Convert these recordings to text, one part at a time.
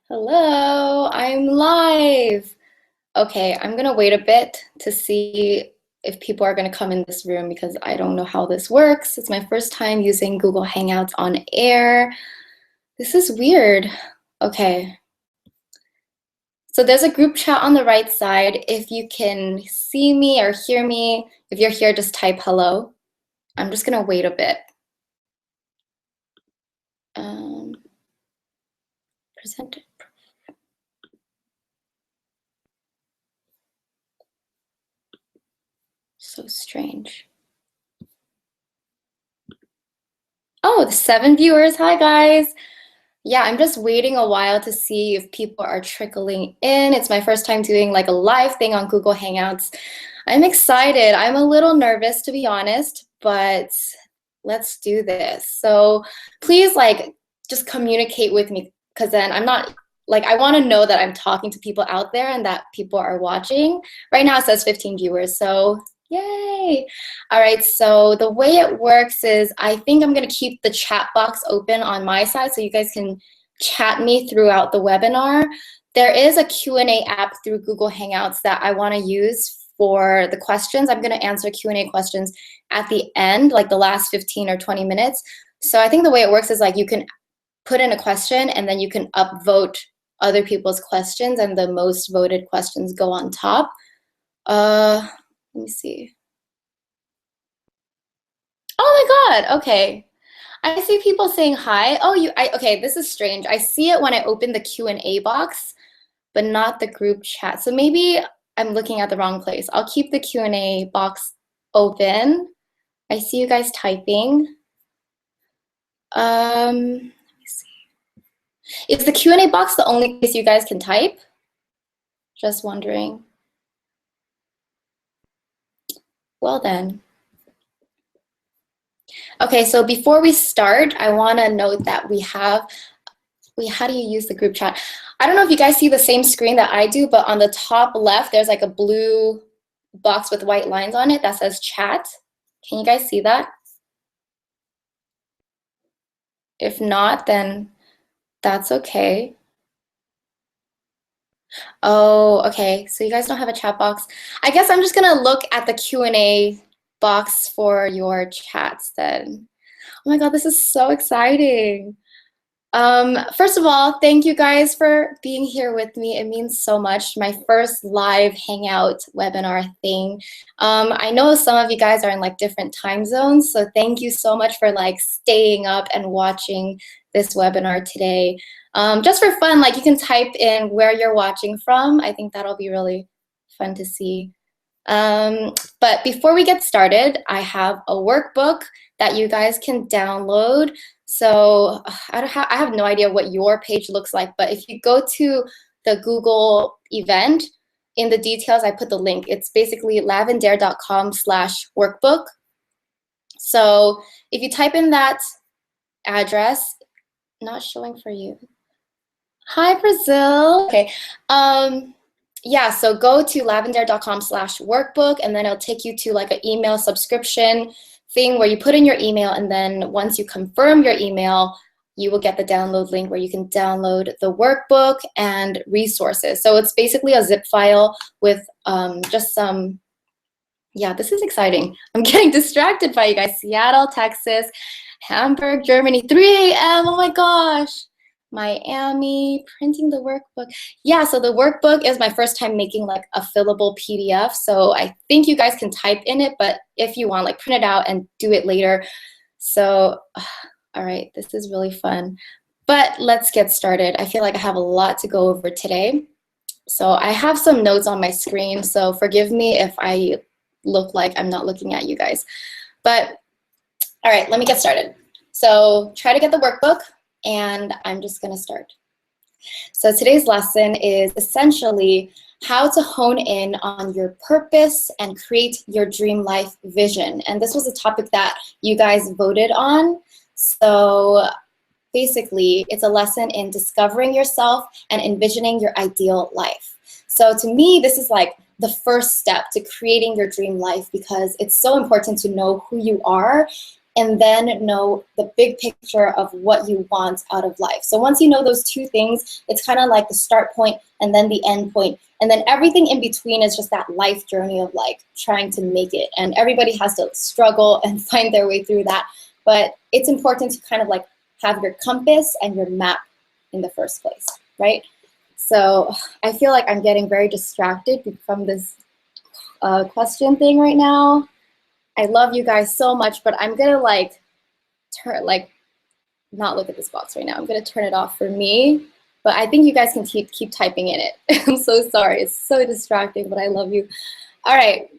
Hello, I'm live. Okay, I'm gonna wait a bit to see if people are gonna come in this room because I don't know how this works. It's my first time using Google Hangouts on air. This is weird. Okay, so there's a group chat on the right side. If you can see me or hear me, if you're here, just type hello. I'm just gonna wait a bit. Present. So strange. Oh, the 7 viewers. Hi, guys. Yeah, I'm just waiting a while to see if people are trickling in. It's my first time doing like a live thing on Google Hangouts. I'm excited. I'm a little nervous, to be honest, but let's do this. So please just communicate with me because then I'm not I want to know that I'm talking to people out there and that people are watching. Right now it says 15 viewers, so yay. All right, so the way it works is I think I'm going to keep the chat box open on my side so you guys can chat me throughout the webinar. There is a Q&A app through Google Hangouts that I want to use for the questions. I'm going to answer Q&A questions at the end, like the last 15 or 20 minutes. So I think the way it works is like you can put in a question and then you can upvote other people's questions and the most voted questions go on top. Let me see. Oh my God, okay. I see people saying hi. Oh, okay, this is strange. I see it when I open the Q&A box, but not the group chat. So maybe I'm looking at the wrong place. I'll keep the Q&A box open. I see you guys typing. Let me see. Is the Q&A box the only place you guys can type? Just wondering. Well then. Okay, so before we start, I want to note that how do you use the group chat? I don't know if you guys see the same screen that I do, but on the top left, there's like a blue box with white lines on it that says chat. Can you guys see that? If not, then that's okay. Oh, okay, so you guys don't have a chat box. I guess I'm just gonna look at the Q&A box for your chats then. Oh my God, this is so exciting. First of all, thank you guys for being here with me. It means so much. My first live hangout webinar thing. I know some of you guys are in like different time zones, so thank you so much for like staying up and watching this webinar today. Just for fun, like you can type in where you're watching from. I think that'll be really fun to see. But before we get started, I have a workbook that you guys can download. So I have no idea what your page looks like, but if you go to the Google event, in the details, I put the link. It's basically lavendaire.com/workbook. So if you type in that address, not showing for you. Hi, Brazil. Okay. Yeah, so go to lavendaire.com/workbook, and then it'll take you to like an email subscription thing where you put in your email, and then once you confirm your email, you will get the download link where you can download the workbook and resources. So it's basically a zip file with just some, yeah, this is exciting. I'm getting distracted by you guys. Seattle, Texas, Hamburg, Germany, 3 a.m. Oh my gosh. Miami, printing the workbook. Yeah, so the workbook is my first time making like a fillable PDF. So I think you guys can type in it, but if you want, like print it out and do it later. So, all right, this is really fun. But let's get started. I feel like I have a lot to go over today. So I have some notes on my screen, so forgive me if I look like I'm not looking at you guys. But all right, let me get started. So try to get the workbook, and I'm just gonna start. So today's lesson is essentially how to hone in on your purpose and create your dream life vision. And this was a topic that you guys voted on. So basically, it's a lesson in discovering yourself and envisioning your ideal life. So to me, this is like the first step to creating your dream life because it's so important to know who you are and then know the big picture of what you want out of life. So once you know those two things, it's kind of like the start point and then the end point. And then everything in between is just that life journey of like trying to make it. And everybody has to struggle and find their way through that. But it's important to kind of like have your compass and your map in the first place, right? So I feel like I'm getting very distracted from this question thing right now. I love you guys so much, but I'm gonna like not look at this box right now. I'm gonna turn it off for me, but I think you guys can keep typing in it. I'm so sorry, it's so distracting, but I love you. All right,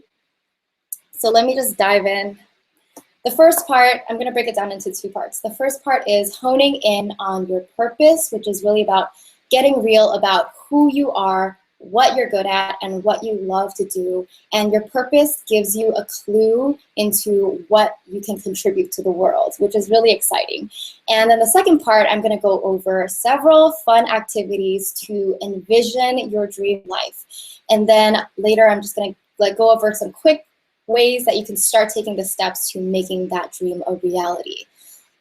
so let me just dive in. The first part, I'm gonna break it down into two parts. The first part is honing in on your purpose, which is really about getting real about who you are, what you're good at, and what you love to do. And your purpose gives you a clue into what you can contribute to the world, which is really exciting. And then the second part, I'm gonna go over several fun activities to envision your dream life. And then later, I'm just gonna go over some quick ways that you can start taking the steps to making that dream a reality.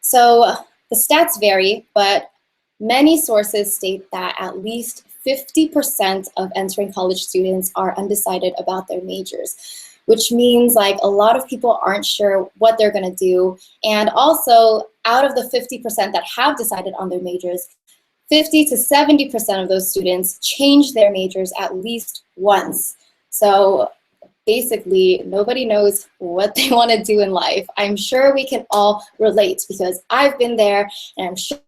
So the stats vary, but many sources state that at least 50% of entering college students are undecided about their majors, which means like a lot of people aren't sure what they're gonna do. And also out of the 50% that have decided on their majors, 50 to 70% of those students change their majors at least once. So basically, nobody knows what they want to do in life. I'm sure we can all relate because I've been there, and I'm sure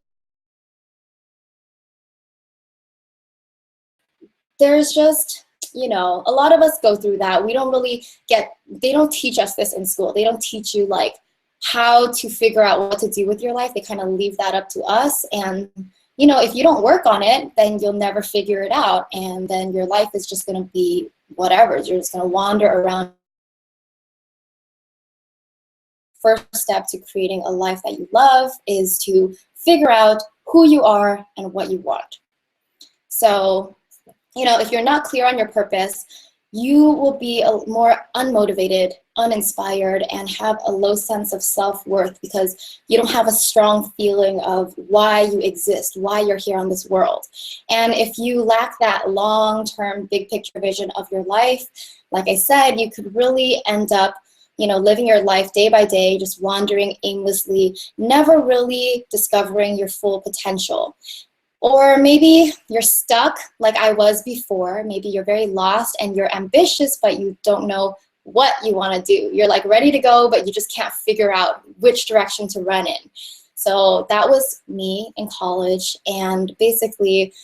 there's just, you know, a lot of us go through that. We don't really they don't teach us this in school. They don't teach you like how to figure out what to do with your life. They kind of leave that up to us. And, you know, if you don't work on it, then you'll never figure it out. And then your life is just going to be whatever. You're just going to wander around. First step to creating a life that you love is to figure out who you are and what you want. So, you know, if you're not clear on your purpose, you will be more unmotivated, uninspired, and have a low sense of self-worth because you don't have a strong feeling of why you exist, why you're here on this world. And if you lack that long-term big picture vision of your life, like I said, you could really end up, you know, living your life day by day, just wandering aimlessly, never really discovering your full potential. Or maybe you're stuck like I was before. Maybe you're very lost and you're ambitious, but you don't know what you want to do. You're like ready to go, but you just can't figure out which direction to run in. So that was me in college. And basically,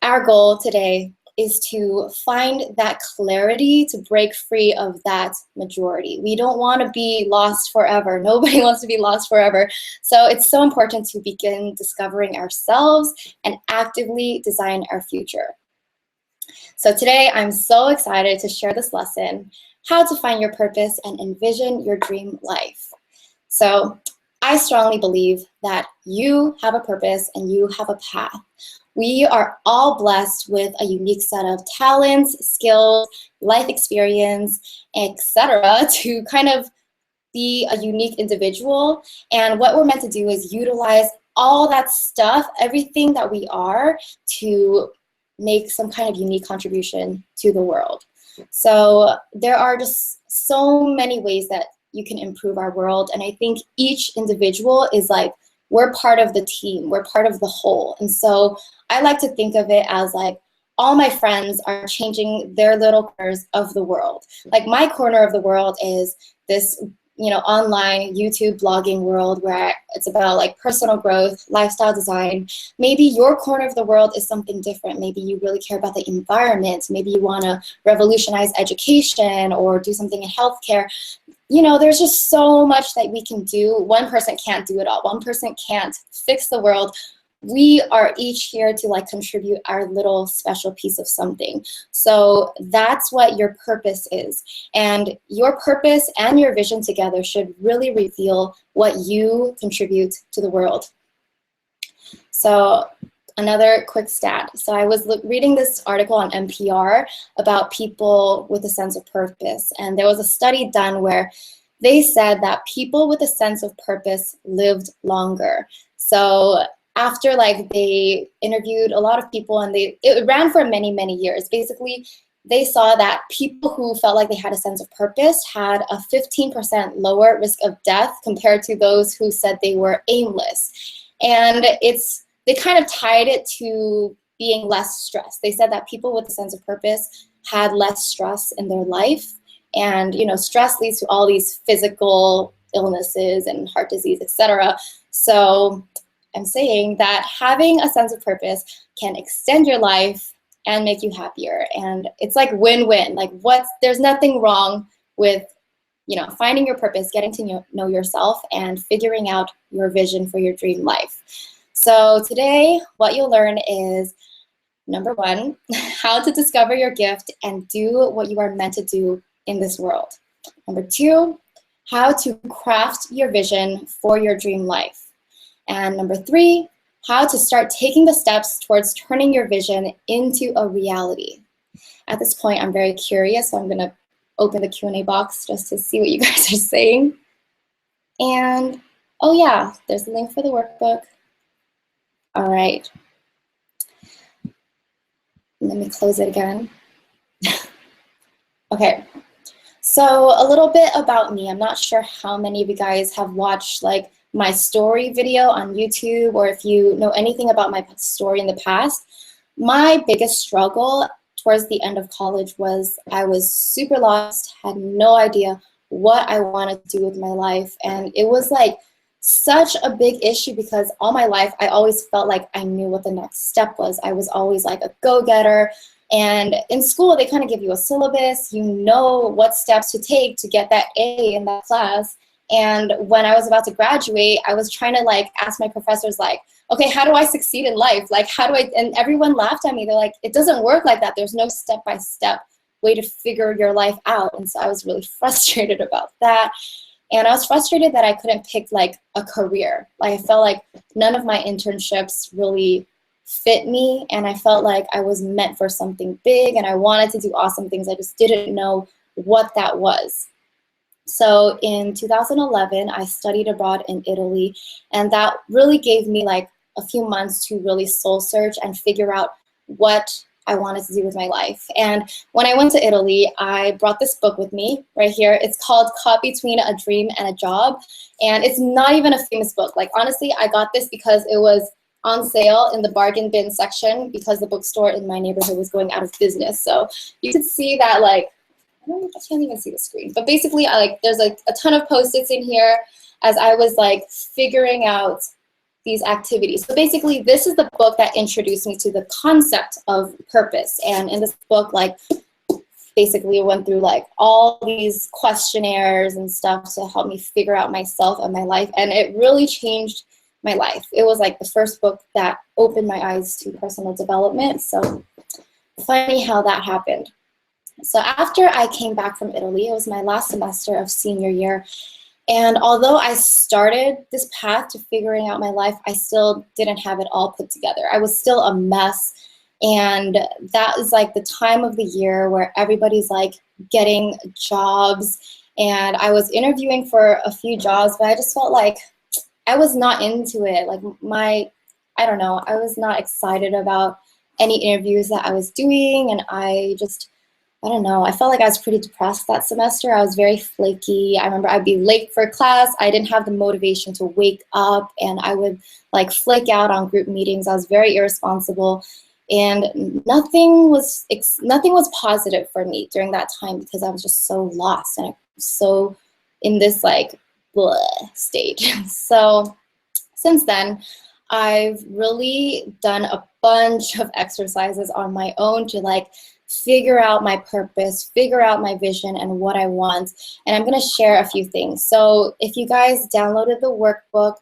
our goal today is to find that clarity to break free of that majority. We don't want to be lost forever. Nobody wants to be lost forever. So it's so important to begin discovering ourselves and actively design our future. So today, I'm so excited to share this lesson, how to find your purpose and envision your dream life. So I strongly believe that you have a purpose and you have a path. We are all blessed with a unique set of talents, skills, life experience, etc., to kind of be a unique individual. And what we're meant to do is utilize all that stuff, everything that we are, to make some kind of unique contribution to the world. So there are just so many ways that you can improve our world. And I think each individual is like, we're part of the team, we're part of the whole. And so I like to think of it as like all my friends are changing their little corners of the world. Like my corner of the world is this, you know, online YouTube blogging world where it's about like personal growth, lifestyle design. Maybe your corner of the world is something different. Maybe you really care about the environment. Maybe you want to revolutionize education or do something in healthcare. You know, there's just so much that we can do. One person can't do it all. One person can't fix the world. We are each here to like contribute our little special piece of something. So that's what your purpose is. And your purpose and your vision together should really reveal what you contribute to the world. So another quick stat. So I was reading this article on NPR about people with a sense of purpose. And there was a study done where they said that people with a sense of purpose lived longer. So after like they interviewed a lot of people, and it ran for many, many years. Basically, they saw that people who felt like they had a sense of purpose had a 15% lower risk of death compared to those who said they were aimless. And they kind of tied it to being less stressed. They said that people with a sense of purpose had less stress in their life. And stress leads to all these physical illnesses and heart disease, etc. So I'm saying that having a sense of purpose can extend your life and make you happier. And it's like win-win. Like there's nothing wrong with finding your purpose, getting to know yourself, and figuring out your vision for your dream life. So today, what you'll learn is, number one, how to discover your gift and do what you are meant to do in this world. Number two, how to craft your vision for your dream life. And number three, how to start taking the steps towards turning your vision into a reality. At this point, I'm very curious, so I'm going to open the Q&A box just to see what you guys are saying. And, oh yeah, there's a link for the workbook. All right. Let me close it again. Okay. So a little bit about me. I'm not sure how many of you guys have watched like my story video on YouTube, or if you know anything about my story in the past. My biggest struggle towards the end of college was I was super lost, had no idea what I wanted to do with my life. And it was like such a big issue because all my life I always felt like I knew what the next step was. I was always like a go-getter. And in school, they kind of give you a syllabus. You know what steps to take to get that A in that class. And when I was about to graduate, I was trying to like ask my professors like, okay, how do I succeed in life? Like, how do I, and everyone laughed at me. They're like, it doesn't work like that. There's no step-by-step way to figure your life out. And so I was really frustrated about that. And I was frustrated that I couldn't pick like a career. Like I felt like none of my internships really fit me, and I felt like I was meant for something big, and I wanted to do awesome things. I just didn't know what that was. So in 2011, I studied abroad in Italy, and that really gave me like a few months to really soul search and figure out what I wanted to do with my life. And when I went to Italy, I brought this book with me right here. It's called Caught Between a Dream and a Job, and it's not even a famous book. Like honestly, I got this because it was on sale in the bargain bin section because the bookstore in my neighborhood was going out of business. So you could see that like, I can't even see the screen, but basically there's like a ton of Post-its in here as I was like figuring out these activities. So basically this is the book that introduced me to the concept of purpose. And in this book, like basically went through like all these questionnaires and stuff to help me figure out myself and my life. And it really changed my life. It was like the first book that opened my eyes to personal development. So funny how that happened. So after I came back from Italy, it was my last semester of senior year. And although I started this path to figuring out my life, I still didn't have it all put together. I was still a mess. And that is like the time of the year where everybody's like getting jobs. And I was interviewing for a few jobs, but I just felt like I was not into it. Like I don't know, I was not excited about any interviews that I was doing. And I don't know, I felt like I was pretty depressed that semester. I was very flaky. I remember I'd be late for class. I didn't have the motivation to wake up, and I would like flake out on group meetings. I was very irresponsible, and nothing was positive for me during that time because I was just so lost and I was so in this like blah state. So since then, I've really done a bunch of exercises on my own to like figure out my purpose, figure out my vision and what I want. And I'm going to share a few things. So if you guys downloaded the workbook,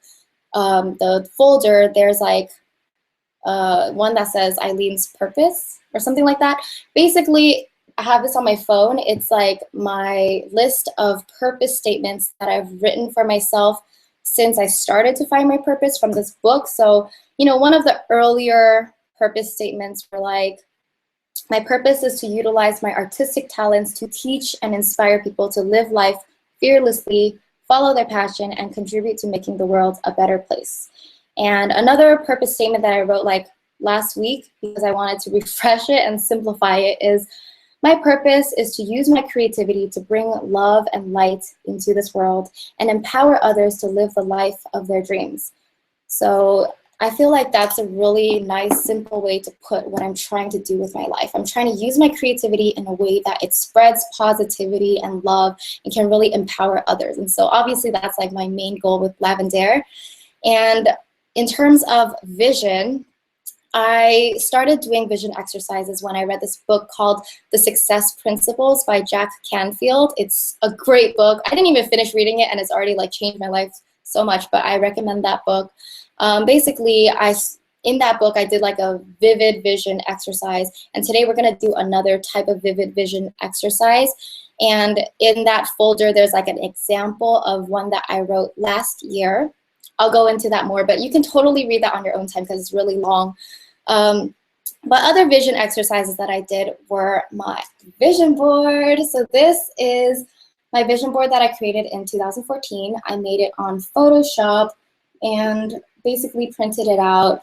the folder, there's like one that says Eileen's Purpose or something like that. Basically, I have this on my phone. It's like my list of purpose statements that I've written for myself since I started to find my purpose from this book. So, one of the earlier purpose statements were like, my purpose is to utilize my artistic talents to teach and inspire people to live life fearlessly, follow their passion, and contribute to making the world a better place. And another purpose statement that I wrote like last week, because I wanted to refresh it and simplify it, is my purpose is to use my creativity to bring love and light into this world and empower others to live the life of their dreams. So I feel like that's a really nice, simple way to put what I'm trying to do with my life. I'm trying to use my creativity in a way that it spreads positivity and love and can really empower others. And so obviously that's like my main goal with Lavendaire. And in terms of vision, I started doing vision exercises when I read this book called The Success Principles by Jack Canfield. It's a great book. I didn't even finish reading it and it's already like changed my life so much, but I recommend that book. Basically, in that book, I did like a vivid vision exercise, and today we're gonna do another type of vivid vision exercise. And in that folder, there's like an example of one that I wrote last year. I'll go into that more, but you can totally read that on your own time because it's really long. But other vision exercises that I did were my vision board. So this is my vision board that I created in 2014. I made it on Photoshop and basically printed it out.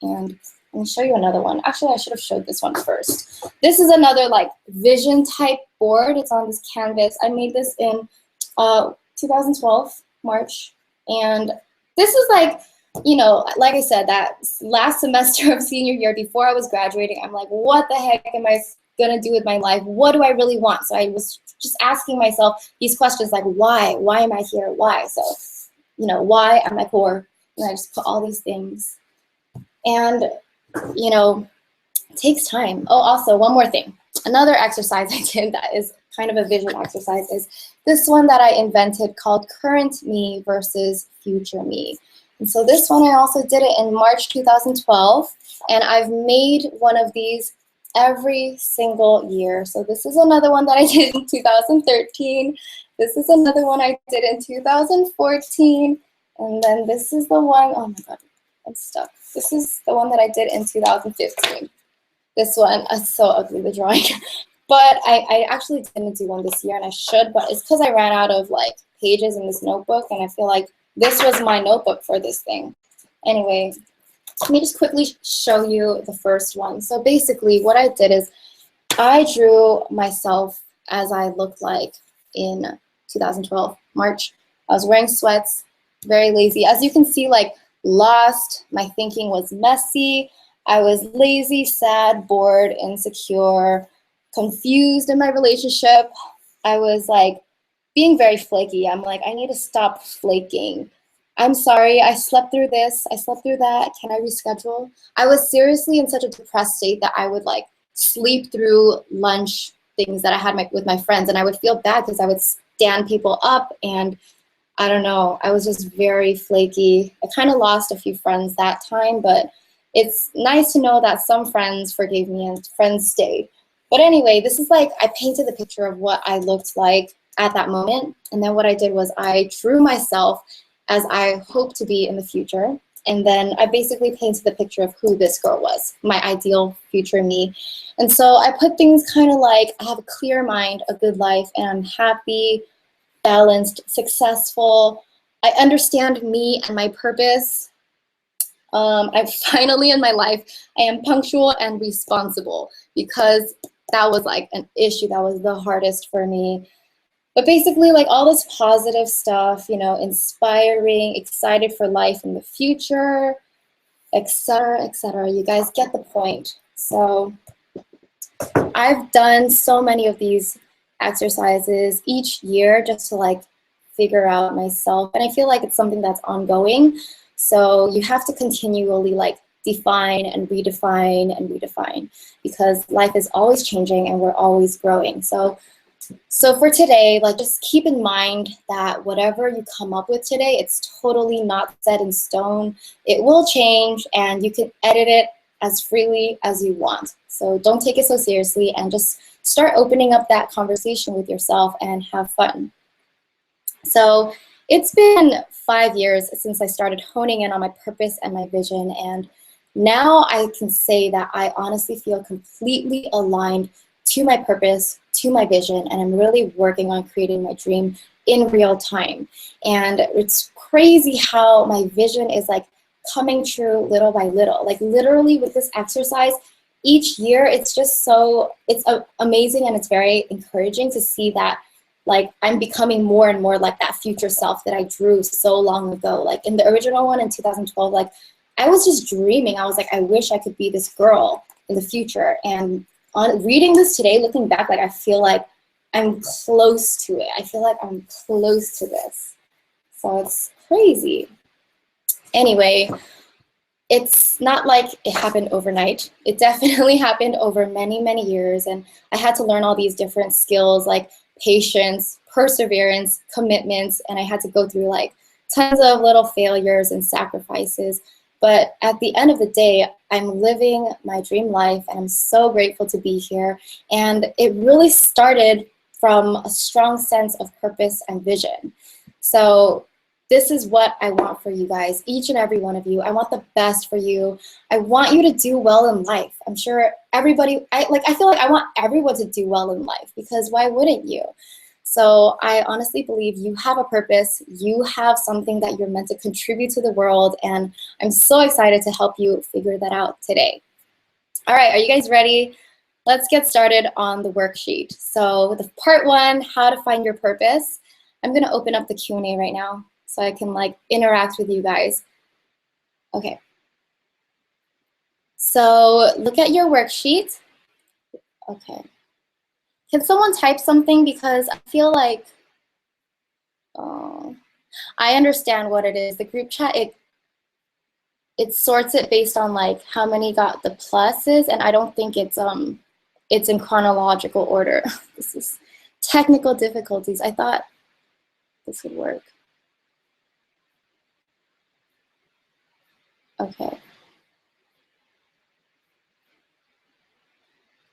And let me show you another one. Actually, I should have showed this one first. This is another like vision type board. It's on this canvas. I made this in 2012, March. And this is like, you know, like I said, that last semester of senior year before I was graduating, I'm like, what the heck am I gonna do with my life? What do I really want? So I was just asking myself these questions like, why? Why am I here? Why? So, you know, why am I poor? And I just put all these things. And, you know, it takes time. Oh, also, one more thing. Another exercise I did that is kind of a vision exercise is this one that I invented called Current Me versus Future Me. And so this one, I also did it in March 2012, and I've made one of these every single year. So this is another one that I did in 2013. This is another one I did in 2014. And then this is the one, oh my God, I'm stuck. This is the one that I did in 2015. This one is so ugly, the drawing. But I actually didn't do one this year, and I should, but it's because I ran out of like pages in this notebook, and I feel like this was my notebook for this thing. Anyway, let me just quickly show you the first one. So basically what I did is I drew myself as I looked like in 2012, March. I was wearing sweats, very lazy. As you can see, like lost, my thinking was messy. I was lazy, sad, bored, insecure, confused in my relationship. I was like being very flaky. I'm like, I need to stop flaking. I'm sorry, I slept through this, I slept through that, can I reschedule? I was seriously in such a depressed state that I would like sleep through lunch things that I had with my friends, and I would feel bad because I would stand people up, and I don't know, I was just very flaky. I kind of lost a few friends that time, but it's nice to know that some friends forgave me and friends stayed. But anyway, this is like, I painted the picture of what I looked like at that moment. And then what I did was I drew myself as I hope to be in the future. And then I basically painted the picture of who this girl was, my ideal future me. And so I put things kind of like, I have a clear mind, a good life, and I'm happy, balanced, successful. I understand me and my purpose. I'm finally in my life, I am punctual and responsible, because that was like an issue that was the hardest for me. But basically, like all this positive stuff, you know, inspiring, excited for life in the future, etc., etc. You guys get the point. So I've done so many of these exercises each year just to like figure out myself. And I feel like it's something that's ongoing. So you have to continually like define and redefine and redefine, because life is always changing and we're always growing. So for today, like just keep in mind that whatever you come up with today, it's totally not set in stone. It will change and you can edit it as freely as you want. So don't take it so seriously and just start opening up that conversation with yourself and have fun. So it's been 5 years since I started honing in on my purpose and my vision, and now I can say that I honestly feel completely aligned to my purpose, to my vision, and I'm really working on creating my dream in real time. And it's crazy how my vision is like coming true little by little. Like literally with this exercise, each year it's just so, it's amazing, and it's very encouraging to see that like I'm becoming more and more like that future self that I drew so long ago. Like in the original one in 2012, like I was just dreaming. I was like, I wish I could be this girl in the future. And on reading this today, looking back, like I feel like I'm close to it. I feel like I'm close to this. So it's crazy. Anyway, it's not like it happened overnight. It definitely happened over many, many years. And I had to learn all these different skills like patience, perseverance, commitments, and I had to go through like tons of little failures and sacrifices. But at the end of the day, I'm living my dream life, and I'm so grateful to be here. And it really started from a strong sense of purpose and vision. So this is what I want for you guys, each and every one of you. I want the best for you. I want you to do well in life. I'm sure everybody, I feel like I want everyone to do well in life, because why wouldn't you? So I honestly believe you have a purpose. You have something that you're meant to contribute to the world, and I'm so excited to help you figure that out today. All right, are you guys ready? Let's get started on the worksheet. So the part 1, how to find your purpose. I'm gonna open up the Q&A right now so I can like interact with you guys. Okay. So look at your worksheet. Okay. Can someone type something, because I feel like, oh, I understand what it is. The group chat, it sorts it based on like how many got the pluses, and I don't think it's in chronological order. This is technical difficulties. I thought this would work. Okay.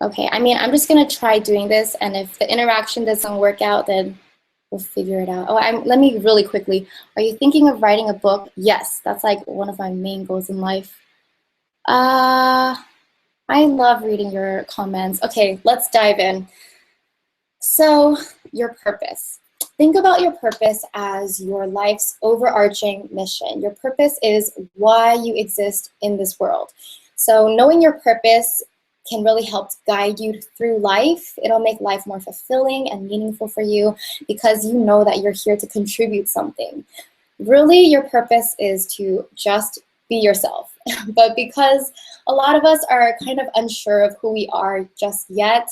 Okay, I mean, I'm just gonna try doing this, and if the interaction doesn't work out, then we'll figure it out. Oh, let me really quickly. Are you thinking of writing a book? Yes, that's like one of my main goals in life. I love reading your comments. Okay, let's dive in. So, your purpose. Think about your purpose as your life's overarching mission. Your purpose is why you exist in this world. So, knowing your purpose can really help guide you through life. It'll make life more fulfilling and meaningful for you, because you know that you're here to contribute something. Really, your purpose is to just be yourself. But because a lot of us are kind of unsure of who we are just yet,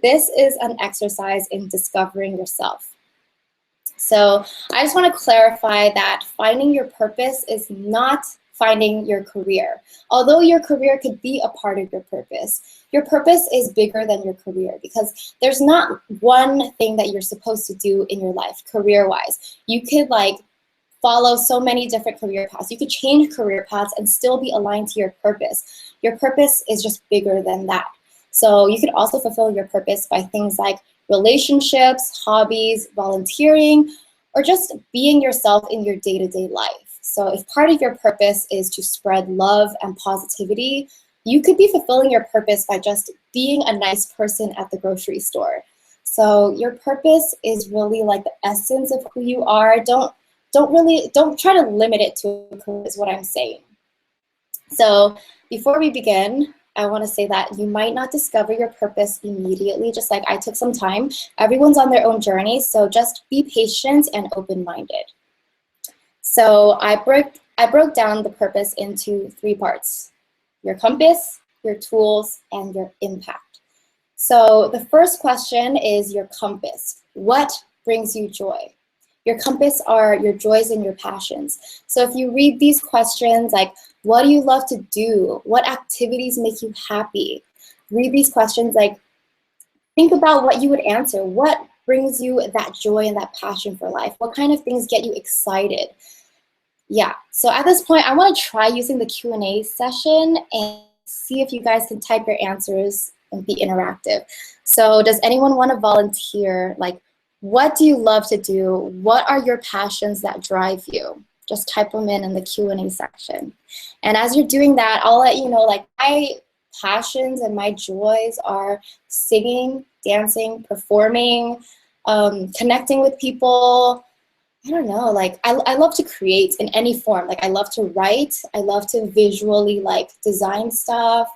this is an exercise in discovering yourself. So I just want to clarify that finding your purpose is not finding your career. Although your career could be a part of your purpose is bigger than your career, because there's not one thing that you're supposed to do in your life career-wise. You could like follow so many different career paths. You could change career paths and still be aligned to your purpose. Your purpose is just bigger than that. So you could also fulfill your purpose by things like relationships, hobbies, volunteering, or just being yourself in your day-to-day life. So if part of your purpose is to spread love and positivity, you could be fulfilling your purpose by just being a nice person at the grocery store. So your purpose is really like the essence of who you are. Don't try to limit it to a career, is what I'm saying. So before we begin, I want to say that you might not discover your purpose immediately, just like I took some time. Everyone's on their own journey, so just be patient and open-minded. So I broke down the purpose into 3 parts: your compass, your tools, and your impact. So the first question is your compass. What brings you joy? Your compass are your joys and your passions. So if you read these questions like, what do you love to do? What activities make you happy? Read these questions, like, think about what you would answer. What brings you that joy and that passion for life? What kind of things get you excited? Yeah, so at this point, I want to try using the Q&A session and see if you guys can type your answers and be interactive. So does anyone want to volunteer? Like, what do you love to do? What are your passions that drive you? Just type them in the Q&A section. And as you're doing that, I'll let you know, like, I passions and my joys are singing, dancing, performing, connecting with people. I don't know, like I love to create in any form. Like I love to write, I love to visually like design stuff.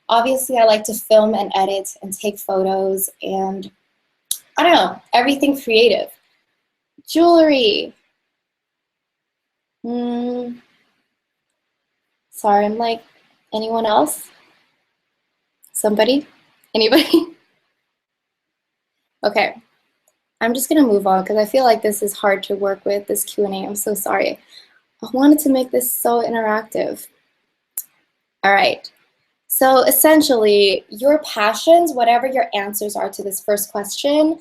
Obviously, I like to film and edit and take photos and I don't know, everything creative. Jewelry. Sorry, I'm like, anyone else? Somebody? Anybody? Okay, I'm just gonna move on because I feel like this is hard to work with, this Q&A. I'm so sorry. I wanted to make this so interactive. All right, so essentially, your passions, whatever your answers are to this first question,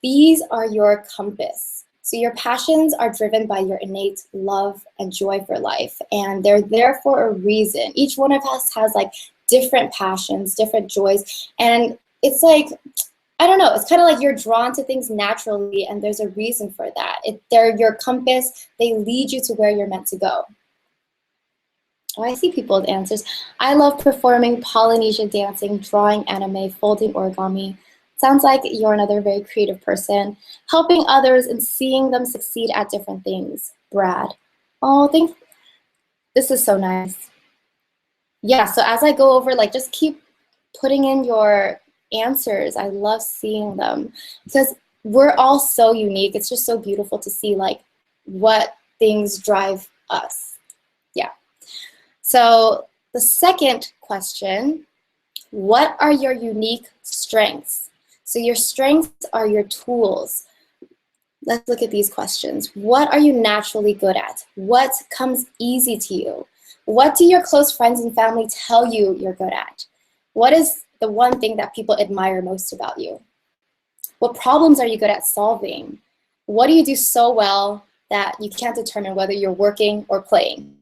these are your compass. So your passions are driven by your innate love and joy for life, and they're there for a reason. Each one of us has like different passions, different joys, and it's like, I don't know, it's kind of like you're drawn to things naturally, and there's a reason for that. They're your compass, they lead you to where you're meant to go. Oh, I see people with answers. I love performing Polynesian dancing, drawing anime, folding origami. Sounds like you're another very creative person. Helping others and seeing them succeed at different things. Brad. Oh, this is so nice. Yeah, so as I go over, like just keep putting in your answers. I love seeing them because we're all so unique. It's just so beautiful to see like what things drive us. Yeah. So the second question, what are your unique strengths? So your strengths are your tools. Let's look at these questions. What are you naturally good at? What comes easy to you? What do your close friends and family tell you you're good at? What is the one thing that people admire most about you? What problems are you good at solving? What do you do so well that you can't determine whether you're working or playing?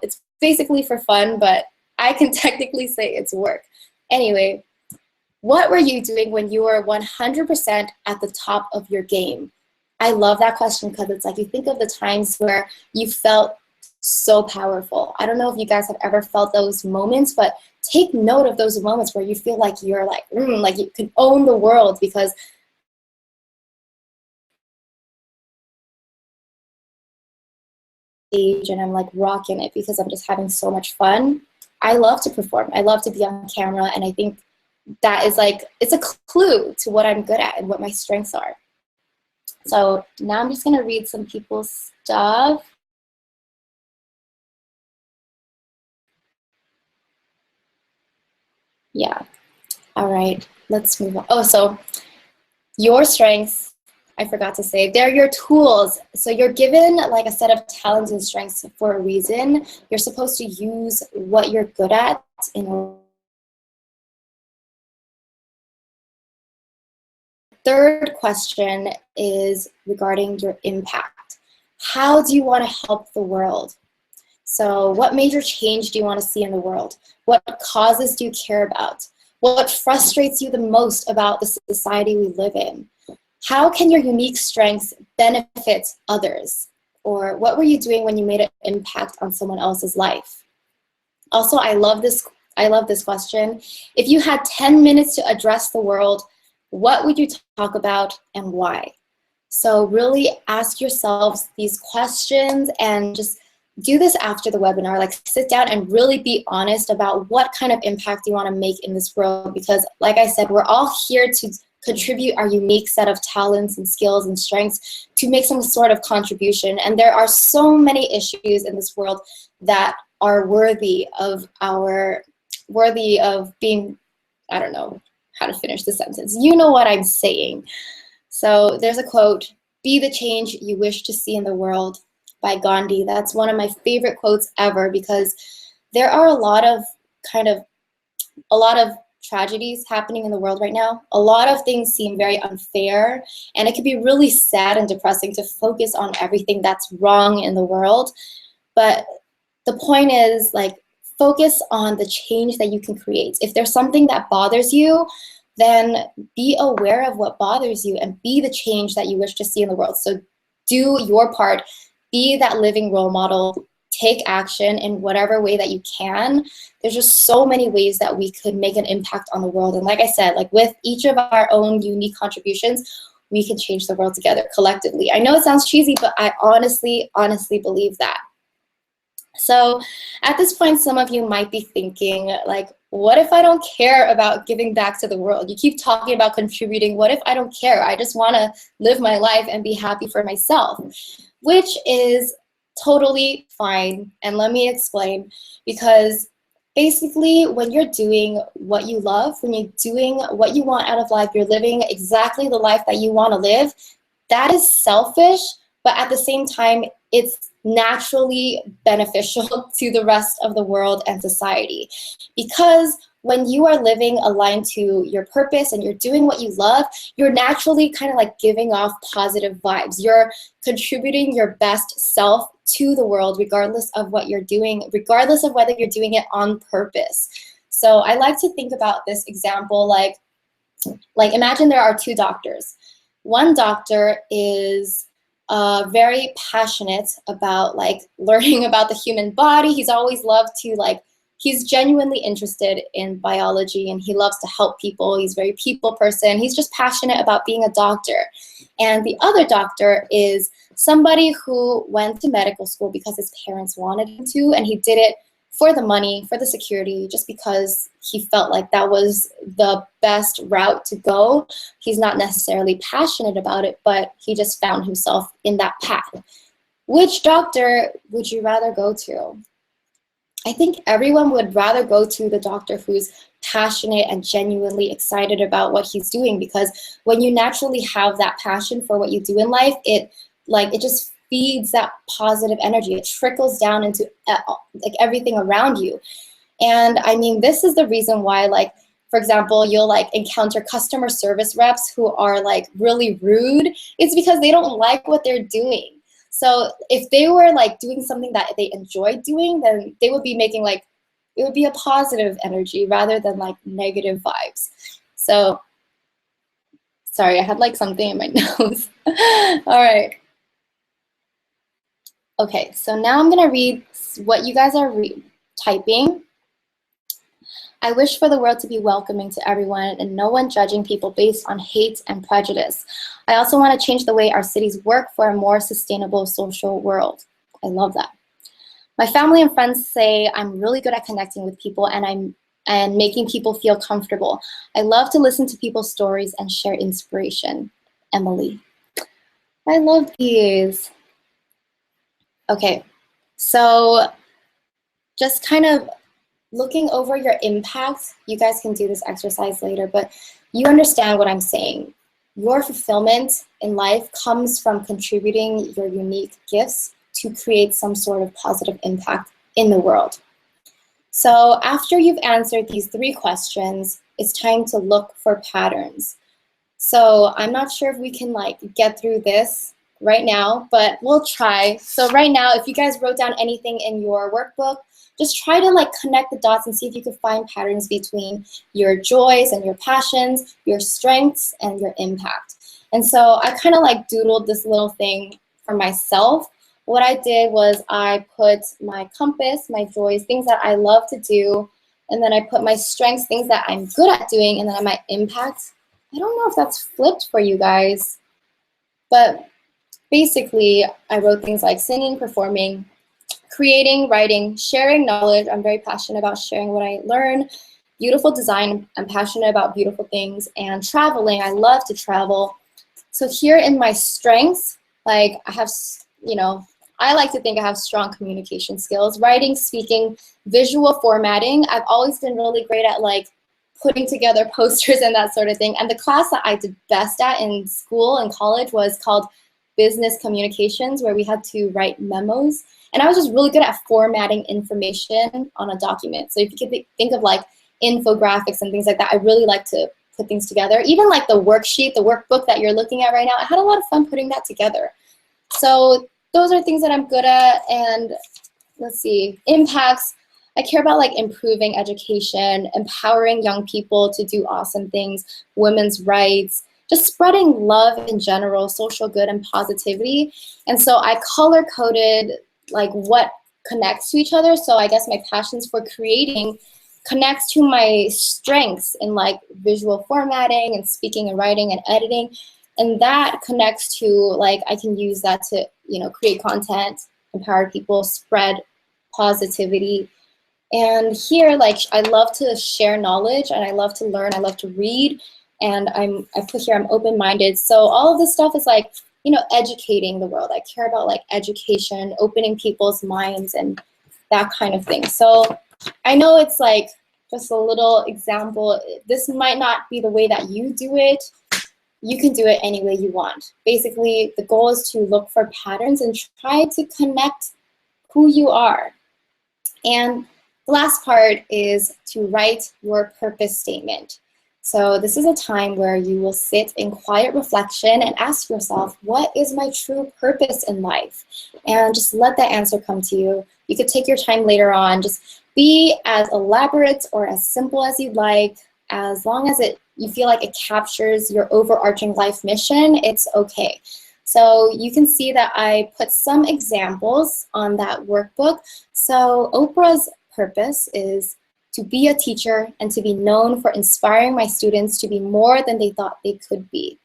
It's basically for fun, but I can technically say it's work. Anyway, what were you doing when you were 100% at the top of your game? I love that question because it's like you think of the times where you felt so powerful. I don't know if you guys have ever felt those moments, but take note of those moments where you feel like you're like you can own the world because and I'm like rocking it because I'm just having so much fun. I love to perform. I love to be on camera, and I think that is like, it's a clue to what I'm good at and what my strengths are. So now I'm just gonna read some people's stuff. Yeah, all right, let's move on. Oh, so your strengths, I forgot to say, they're your tools. So you're given like a set of talents and strengths for a reason. You're supposed to use what you're good at in order. Third question is regarding your impact. How do you want to help the world? So what major change do you want to see in the world? What causes do you care about? What frustrates you the most about the society we live in? How can your unique strengths benefit others? Or what were you doing when you made an impact on someone else's life? Also, I love this question. If you had 10 minutes to address the world, what would you talk about and why? So really ask yourselves these questions and just do this after the webinar. Like sit down and really be honest about what kind of impact you want to make in this world, because like I said, we're all here to contribute our unique set of talents and skills and strengths to make some sort of contribution. And there are so many issues in this world that are worthy of being, I don't know how to finish the sentence. You know what I'm saying. So there's a quote, "Be the change you wish to see in the world," by Gandhi. That's one of my favorite quotes ever because there are a lot of tragedies happening in the world right now. A lot of things seem very unfair, and it can be really sad and depressing to focus on everything that's wrong in the world. But the point is, like, focus on the change that you can create. If there's something that bothers you, then be aware of what bothers you and be the change that you wish to see in the world. So do your part, be that living role model, take action in whatever way that you can. There's just so many ways that we could make an impact on the world. And like I said, like with each of our own unique contributions, we can change the world together collectively. I know it sounds cheesy, but I honestly believe that. So at this point, some of you might be thinking, like, what if I don't care about giving back to the world? You keep talking about contributing. What if I don't care? I just want to live my life and be happy for myself, which is totally fine. And let me explain, because basically when you're doing what you love, when you're doing what you want out of life, you're living exactly the life that you want to live, that is selfish, but at the same time, it's naturally beneficial to the rest of the world and society. Because when you are living aligned to your purpose and you're doing what you love, you're naturally kind of like giving off positive vibes. You're contributing your best self to the world, regardless of what you're doing, regardless of whether you're doing it on purpose. So I like to think about this example like imagine there are two doctors. One doctor is very passionate about like learning about the human body. He's always loved to he's genuinely interested in biology and he loves to help people. He's a very people person. He's just passionate about being a doctor. And the other doctor is somebody who went to medical school because his parents wanted him to, and he did it for the money, for the security, just because he felt like that was the best route to go. He's not necessarily passionate about it, but he just found himself in that path. Which doctor would you rather go to? I think everyone would rather go to the doctor who's passionate and genuinely excited about what he's doing, because when you naturally have that passion for what you do in life, it just feeds that positive energy. It trickles down into everything around you. And I mean, this is the reason why, for example, you'll encounter customer service reps who are really rude. It's because they don't like what they're doing. So if they were doing something that they enjoyed doing, then they would be making it would be a positive energy rather than negative vibes. So sorry, I had something in my nose. All right. Okay, so now I'm gonna read what you guys are typing. I wish for the world to be welcoming to everyone and no one judging people based on hate and prejudice. I also want to change the way our cities work for a more sustainable social world. I love that. My family and friends say I'm really good at connecting with people and making people feel comfortable. I love to listen to people's stories and share inspiration. Emily. I love these. Okay, so just kind of looking over your impact. You guys can do this exercise later, but you understand what I'm saying. Your fulfillment in life comes from contributing your unique gifts to create some sort of positive impact in the world. So after you've answered these 3 questions, it's time to look for patterns. So I'm not sure if we can get through this right now, but we'll try. So right now, if you guys wrote down anything in your workbook, just try to connect the dots and see if you can find patterns between your joys and your passions, your strengths and your impact. And so I kind of doodled this little thing for myself. What I did was I put my compass, my joys, things that I love to do, and then I put my strengths, things that I'm good at doing, and then my impact. I don't know if that's flipped for you guys, but basically I wrote things like singing, performing, creating, writing, sharing knowledge. I'm very passionate about sharing what I learn. Beautiful design. I'm passionate about beautiful things. And traveling. I love to travel. So here in my strengths, I have, I like to think I have strong communication skills. Writing, speaking, visual formatting. I've always been really great at putting together posters and that sort of thing. And the class that I did best at in school and college was called business communications, where we had to write memos. And I was just really good at formatting information on a document. So if you could think of infographics and things like that, I really like to put things together. Even the worksheet, the workbook that you're looking at right now, I had a lot of fun putting that together. So those are things that I'm good at. And let's see, impacts. I care about improving education, empowering young people to do awesome things, women's rights, just spreading love in general, social good and positivity. And so I color-coded what connects to each other. So I guess my passions for creating connects to my strengths in like visual formatting and speaking and writing and editing. And that connects to like, I can use that to, you know, create content, empower people, spread positivity. And here, like, I love to share knowledge and I love to learn, I love to read, and I put here I'm open-minded. So all of this stuff is like, you know, educating the world. I care about like education, opening people's minds and that kind of thing. So I know it's like just a little example. This might not be the way that you do it. You can do it any way you want. Basically, the goal is to look for patterns and try to connect who you are. And the last part is to write your purpose statement. So this is a time where you will sit in quiet reflection and ask yourself, what is my true purpose in life? And just let that answer come to you. You could take your time later on. Just be as elaborate or as simple as you'd like. As long as you feel like it captures your overarching life mission, it's okay. So you can see that I put some examples on that workbook. So Oprah's purpose is to be a teacher and to be known for inspiring my students to be more than they thought they could be.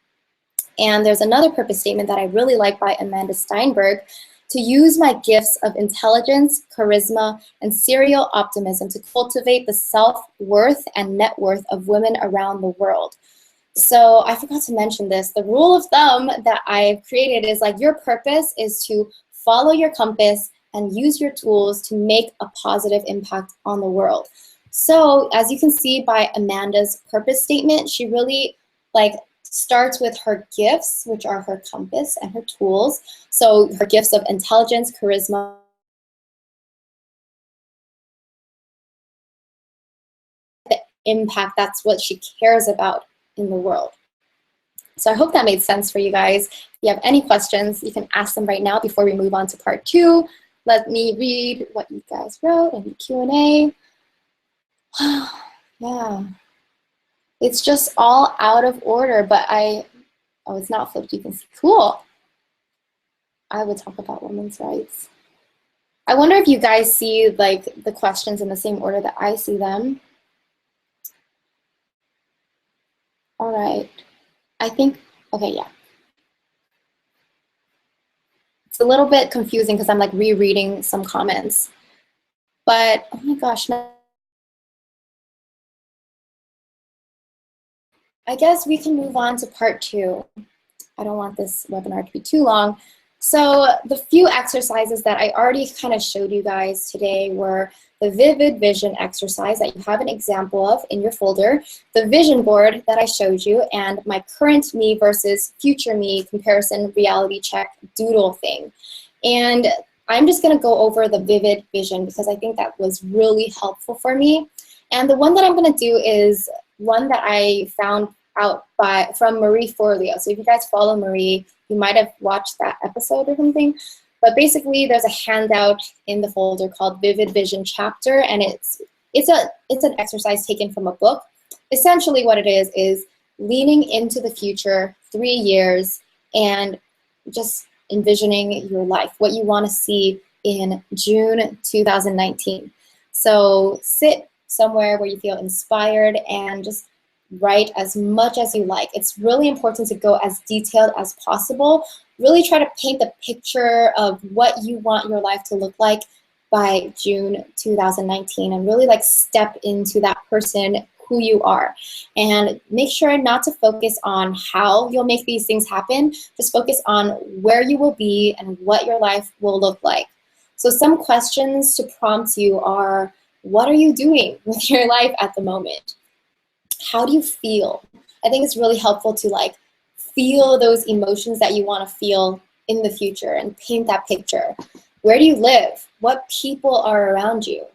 And there's another purpose statement that I really like by Amanda Steinberg, to use my gifts of intelligence, charisma, and serial optimism to cultivate the self-worth and net worth of women around the world. So I forgot to mention this. The rule of thumb that I've created is like, your purpose is to follow your compass and use your tools to make a positive impact on the world. So as you can see by Amanda's purpose statement, she really like starts with her gifts, which are her compass and her tools. So her gifts of intelligence, charisma, the impact, that's what she cares about in the world. So I hope that made sense for you guys. If you have any questions, you can ask them right now before we move on to part 2. Let me read what you guys wrote in the Q&A. Yeah, it's just all out of order, but oh, it's not flipped, you can see. Cool. I would talk about women's rights. I wonder if you guys see like the questions in the same order that I see them. All right, I think, okay, yeah. It's a little bit confusing because I'm like rereading some comments. But, oh my gosh, no. I guess we can move on to part 2. I don't want this webinar to be too long. So the few exercises that I already kind of showed you guys today were the vivid vision exercise that you have an example of in your folder, the vision board that I showed you, and my current me versus future me comparison reality check doodle thing. And I'm just going to go over the vivid vision because I think that was really helpful for me. And the one that I'm going to do is one that I found out from Marie Forleo. So if you guys follow Marie, you might have watched that episode or something. But basically, there's a handout in the folder called Vivid Vision Chapter, and it's an exercise taken from a book. Essentially, what it is leaning into the future 3 years and just envisioning your life, what you want to see in June 2019. So sit somewhere where you feel inspired and just write as much as you like. It's really important to go as detailed as possible. Really try to paint the picture of what you want your life to look like by June 2019 and really like step into that person who you are. And make sure not to focus on how you'll make these things happen. Just focus on where you will be and what your life will look like. So some questions to prompt you are, what are you doing with your life at the moment? How do you feel? I think it's really helpful to like feel those emotions that you want to feel in the future and paint that picture. Where do you live? What people are around you?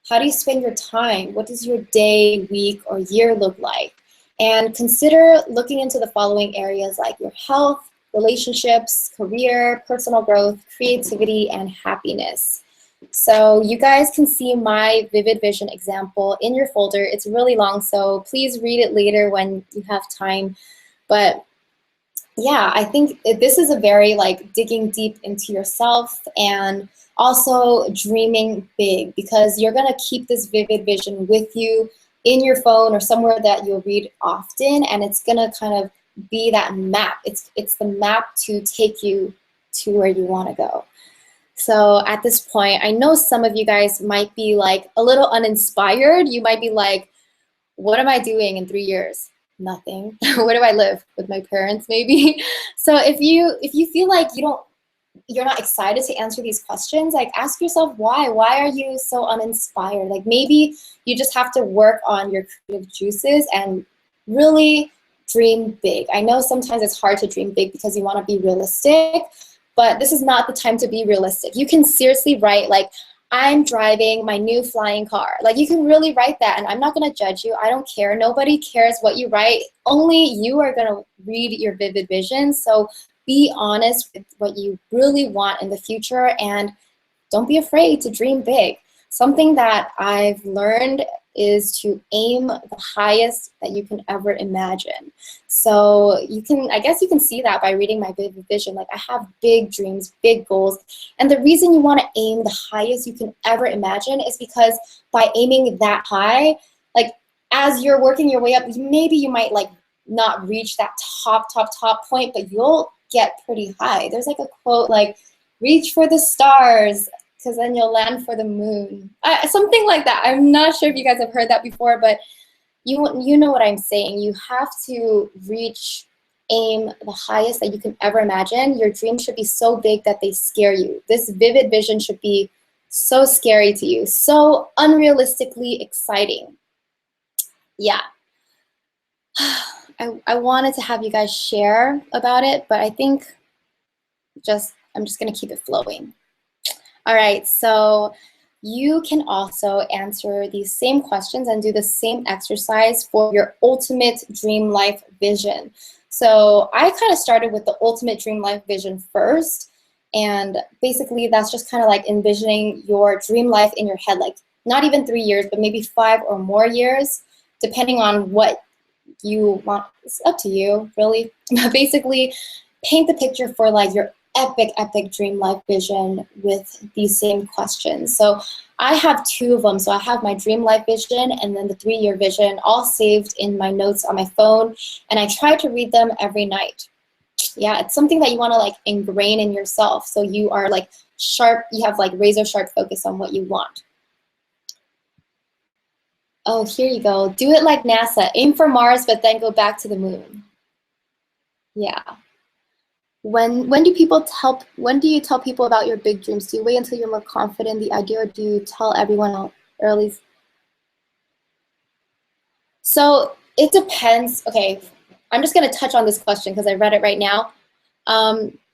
How do you spend your time? What does your day, week, or year look like? And consider looking into the following areas like your health, relationships, career, personal growth, creativity, and happiness. So you guys can see my vivid vision example in your folder. It's really long, so please read it later when you have time. But yeah, I think this is a very like digging deep into yourself and Also, dreaming big, because you're going to keep this vivid vision with you in your phone or somewhere that you'll read often, and it's going to kind of be that map. It's the map to take you to where you want to go. So at this point, I know some of you guys might be like a little uninspired. You might be like, what am I doing in 3 years? Nothing. Where do I live? With my parents, maybe? So if you feel like you're not excited to answer these questions, like ask yourself why. Why are you so uninspired? Like maybe you just have to work on your creative juices and really dream big. I know sometimes it's hard to dream big because you want to be realistic, but this is not the time to be realistic. You can seriously write like, I'm driving my new flying car. Like you can really write that, and I'm not gonna judge you. I don't care. Nobody cares what you write. Only you are gonna read your vivid vision. So be honest with what you really want in the future, and don't be afraid to dream big. Something that I've learned is to aim the highest that you can ever imagine. So I guess you can see that by reading my vivid vision. Like I have big dreams, big goals. And the reason you want to aim the highest you can ever imagine is because by aiming that high, like as you're working your way up, maybe you might like not reach that top point, but you'll get pretty high. There's like a quote like, reach for the stars, because then you'll land for the moon. Something like that. I'm not sure if you guys have heard that before, but you know what I'm saying. You have to aim the highest that you can ever imagine. Your dreams should be so big that they scare you. This vivid vision should be so scary to you, so unrealistically exciting. Yeah. I wanted to have you guys share about it, but I think I'm just gonna keep it flowing. All right, so you can also answer these same questions and do the same exercise for your ultimate dream life vision. So I kind of started with the ultimate dream life vision first, and basically that's just kind of like envisioning your dream life in your head, like not even 3 years, but maybe 5 or more years, depending on what you want. It's up to you, really. Basically, paint the picture for like your epic dream life vision with these same questions. So I have 2 of them. So I have my dream life vision and then the 3-year vision all saved in my notes on my phone, and I try to read them every night. Yeah, it's something that you want to like ingrain in yourself, so you are like sharp, you have like razor sharp focus on what you want. Oh, here you go. Do it like NASA. Aim for Mars, but then go back to the moon. Yeah. When do you tell people about your big dreams? Do you wait until you're more confident in the idea, or do you tell everyone else early? So it depends. Okay, I'm just gonna touch on this question because I read it right now.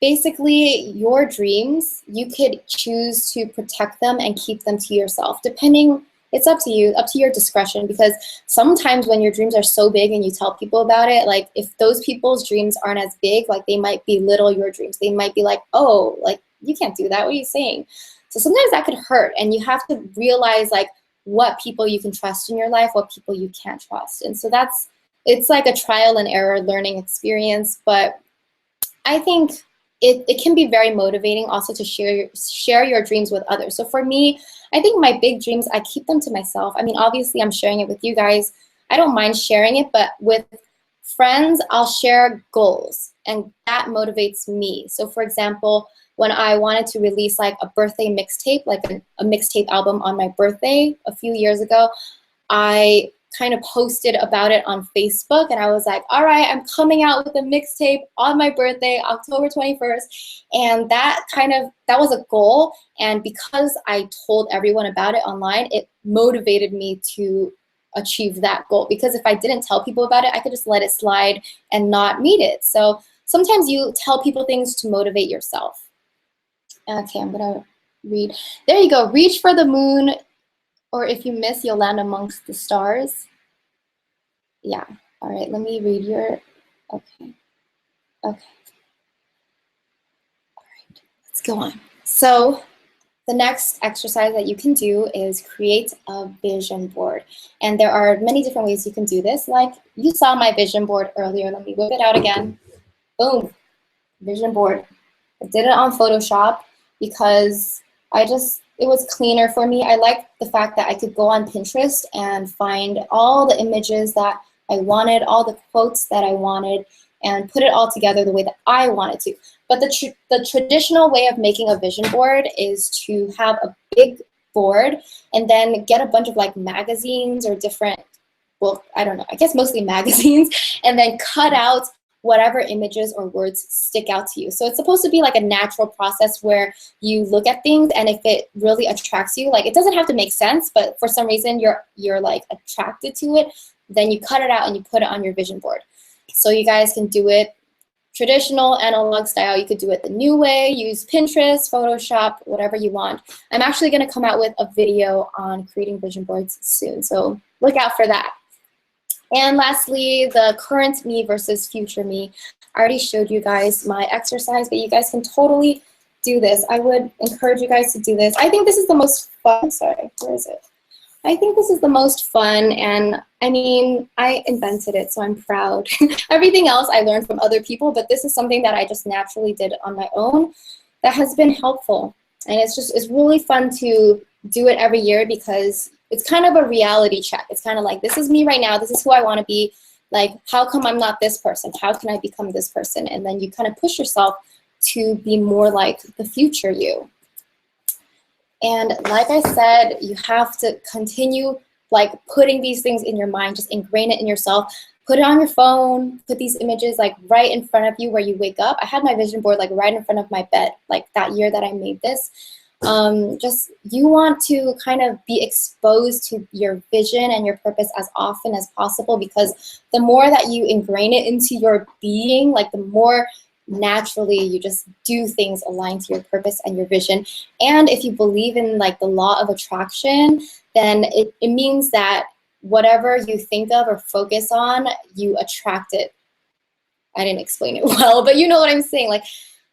Basically, your dreams, you could choose to protect them and keep them to yourself, depending. It's up to you, up to your discretion, because sometimes when your dreams are so big and you tell people about it, like if those people's dreams aren't as big, like they might belittle your dreams. They might be like, oh, like you can't do that. What are you saying? So sometimes that could hurt, and you have to realize like what people you can trust in your life, what people you can't trust. And so it's like a trial and error learning experience, but I think it can be very motivating also to share your dreams with others. So for me, I think my big dreams, I keep them to myself. I mean, obviously I'm sharing it with you guys. I don't mind sharing it, but with friends, I'll share goals, and that motivates me. So for example, when I wanted to release like a birthday mixtape, like a mixtape album on my birthday a few years ago, I kind of posted about it on Facebook, and I was like, all right, I'm coming out with a mixtape on my birthday, October 21st. And that was a goal. And because I told everyone about it online, it motivated me to achieve that goal. Because if I didn't tell people about it, I could just let it slide and not meet it. So sometimes you tell people things to motivate yourself. Okay, I'm gonna read. There you go. Reach for the moon, or if you miss, you'll land amongst the stars. Yeah. All right, let me read your, okay. All right, let's go on. So the next exercise that you can do is create a vision board. And there are many different ways you can do this. Like you saw my vision board earlier. Let me whip it out again. Boom, vision board. I did it on Photoshop because it was cleaner for me. I liked the fact that I could go on Pinterest and find all the images that I wanted, all the quotes that I wanted, and put it all together the way that I wanted to. But the traditional way of making a vision board is to have a big board and then get a bunch of like magazines or different, well, I don't know, I guess mostly magazines, and then cut out whatever images or words stick out to you. So it's supposed to be like a natural process where you look at things, and if it really attracts you, like it doesn't have to make sense, but for some reason you're like attracted to it, then you cut it out and you put it on your vision board. So you guys can do it traditional analog style. You could do it the new way, use Pinterest, Photoshop, whatever you want. I'm actually going to come out with a video on creating vision boards soon, so look out for that. And lastly, the current me versus future me. I already showed you guys my exercise, but you guys can totally do this. I would encourage you guys to do this. I think this is the most fun. Sorry, where is it? I think this is the most fun, and I mean, I invented it, so I'm proud. Everything else I learned from other people, but this is something that I just naturally did on my own that has been helpful. And it's really fun to do it every year because it's kind of a reality check. It's kind of like, this is me right now. This is who I want to be. Like, how come I'm not this person? How can I become this person? And then you kind of push yourself to be more like the future you. And like I said, you have to continue like putting these things in your mind, just ingrain it in yourself. Put it on your phone, put these images like right in front of you where you wake up. I had my vision board like right in front of my bed, like that year that I made this. Just you want to kind of be exposed to your vision and your purpose as often as possible, because the more that you ingrain it into your being, like the more naturally you just do things aligned to your purpose and your vision. And if you believe in like the law of attraction, then it means that whatever you think of or focus on, you attract it. I didn't explain it well, but you know what I'm saying. Like,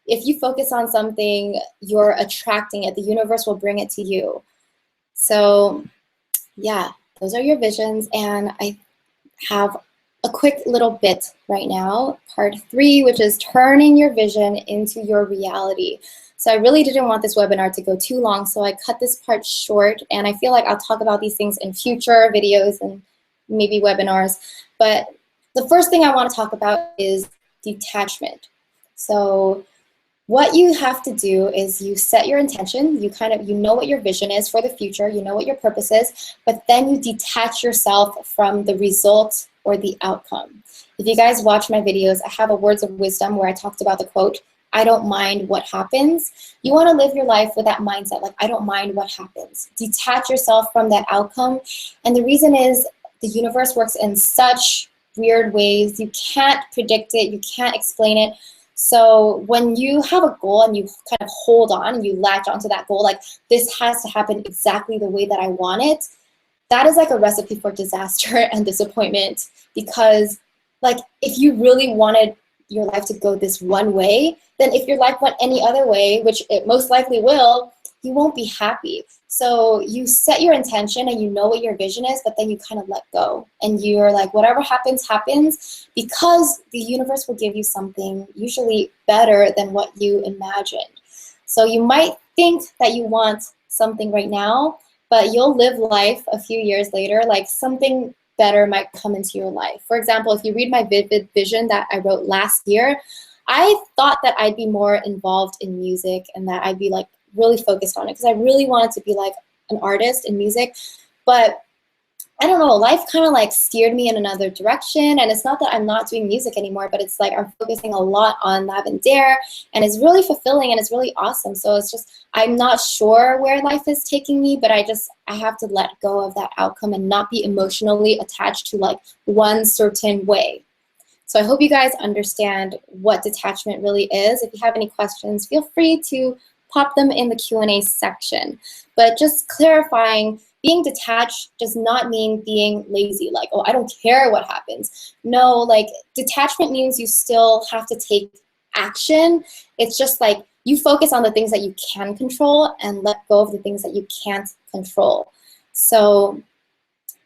if you focus on something, you're attracting it. The universe will bring it to you. So yeah, those are your visions. And I have a quick little bit right now, part 3, which is turning your vision into your reality. So I really didn't want this webinar to go too long, so I cut this part short, and I feel like I'll talk about these things in future videos and maybe webinars. But the first thing I want to talk about is detachment. So what you have to do is you set your intention, you know what your vision is for the future, you know what your purpose is, but then you detach yourself from the result or the outcome. If you guys watch my videos, I have a words of wisdom where I talked about the quote, I don't mind what happens. You want to live your life with that mindset, like I don't mind what happens. Detach yourself from that outcome. And the reason is the universe works in such weird ways. You can't predict it, you can't explain it. So when you have a goal and you kind of hold on and you latch onto that goal, like this has to happen exactly the way that I want it, that is like a recipe for disaster and disappointment. Because like if you really wanted your life to go this one way, then if your life went any other way, which it most likely will, you won't be happy. So you set your intention and you know what your vision is, but then you kind of let go. And you're like, whatever happens, happens, because the universe will give you something usually better than what you imagined. So you might think that you want something right now, but you'll live life a few years later, like something better might come into your life. For example, if you read my vivid vision that I wrote last year, I thought that I'd be more involved in music and that I'd be like really focused on it because I really wanted to be like an artist in music. But I don't know, life kind of like steered me in another direction. And it's not that I'm not doing music anymore, but it's like I'm focusing a lot on Lavendaire, and it's really fulfilling and it's really awesome. So it's just, I'm not sure where life is taking me, but I have to let go of that outcome and not be emotionally attached to like one certain way. So I hope you guys understand what detachment really is. If you have any questions, feel free to pop them in the Q&A section. But just clarifying, being detached does not mean being lazy, like, oh, I don't care what happens. No, like detachment means you still have to take action. It's just like you focus on the things that you can control and let go of the things that you can't control. So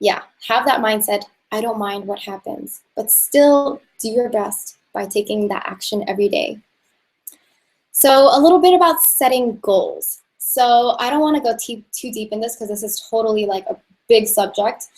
yeah, have that mindset. I don't mind what happens, but still do your best by taking that action every day. So a little bit about setting goals. So I don't want to go too deep in this because this is totally like a big subject.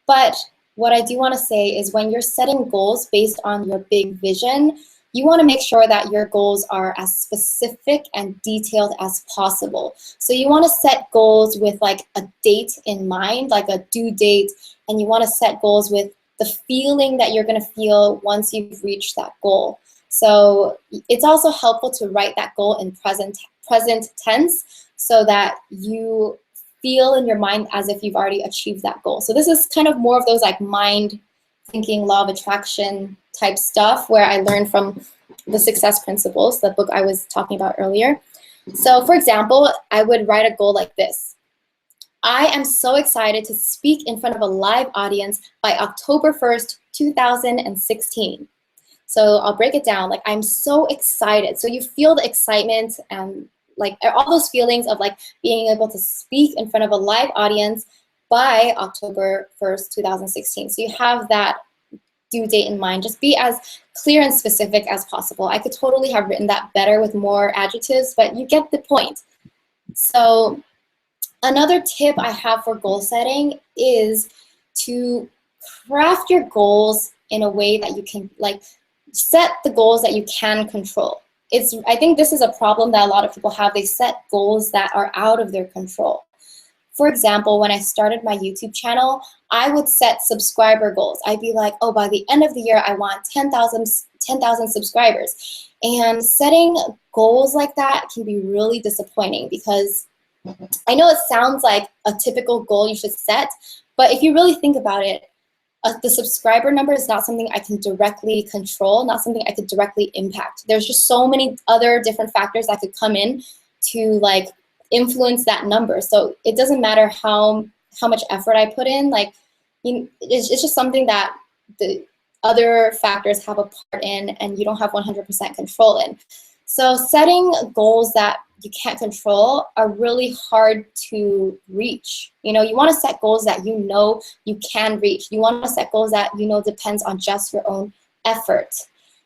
But what I do want to say is when you're setting goals based on your big vision, you want to make sure that your goals are as specific and detailed as possible. So you want to set goals with like a date in mind, like a due date, and you want to set goals with the feeling that you're going to feel once you've reached that goal. So it's also helpful to write that goal in present tense so that you feel in your mind as if you've already achieved that goal. So this is kind of more of those like mind thinking, law of attraction type stuff where I learned from the Success Principles, the book I was talking about earlier. So for example, I would write a goal like this. I am so excited to speak in front of a live audience by October 1st, 2016. So I'll break it down. Like, I'm so excited. So you feel the excitement and like all those feelings of like being able to speak in front of a live audience by October 1st, 2016. So you have that due date in mind. Just be as clear and specific as possible. I could totally have written that better with more adjectives, but you get the point. So another tip I have for goal setting is to craft your goals in a way that you can like set the goals that you can control. I think this is a problem that a lot of people have. They set goals that are out of their control. For example, when I started my YouTube channel, I would set subscriber goals. I'd be like, oh, by the end of the year, I want 10,000 subscribers. And setting goals like that can be really disappointing because I know it sounds like a typical goal you should set, but if you really think about it, the subscriber number is not something I can directly control, not something I could directly impact. There's just so many other different factors that could come in to like influence that number. So it doesn't matter how much effort I put in. Like, it's just something that the other factors have a part in, and you don't have 100% control in. So setting goals that you can't control are really hard to reach. You want to set goals that you know you can reach. You want to set goals that you know depends on just your own effort.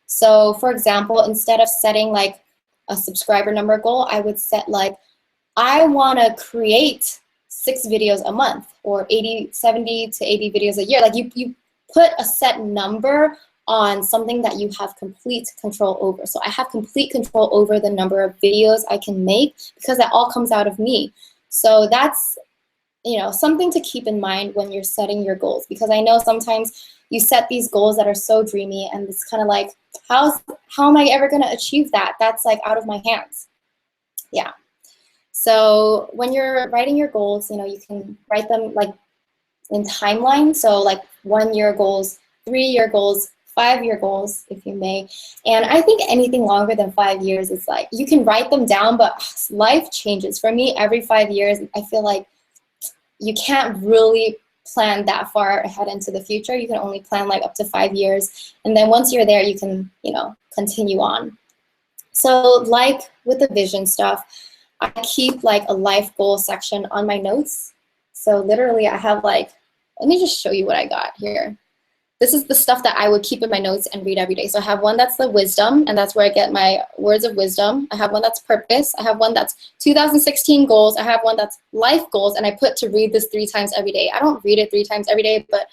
So for example, instead of setting like a subscriber number goal, I would set like, I want to create 6 videos a month or 70 to 80 videos a year. Like you put a set number on something that you have complete control over. So I have complete control over the number of videos I can make because that all comes out of me. So that's, something to keep in mind when you're setting your goals, because I know sometimes you set these goals that are so dreamy and it's kind of like, how am I ever going to achieve that? That's like out of my hands. Yeah. So when you're writing your goals, you can write them like in timeline. So like 1-year goals, 3-year goals, 5-year goals, if you may. And I think anything longer than 5 years is like, you can write them down, but life changes. For me, every 5 years, I feel like you can't really plan that far ahead into the future. You can only plan like up to 5 years. And then once you're there, you can, continue on. So like with the vision stuff, I keep like a life goal section on my notes. So literally I have like, let me just show you what I got here. This is the stuff that I would keep in my notes and read every day. So I have one that's the wisdom, and that's where I get my words of wisdom. I have one that's purpose. I have one that's 2016 goals. I have one that's life goals, and I put to read this 3 times every day. I don't read it 3 times every day, but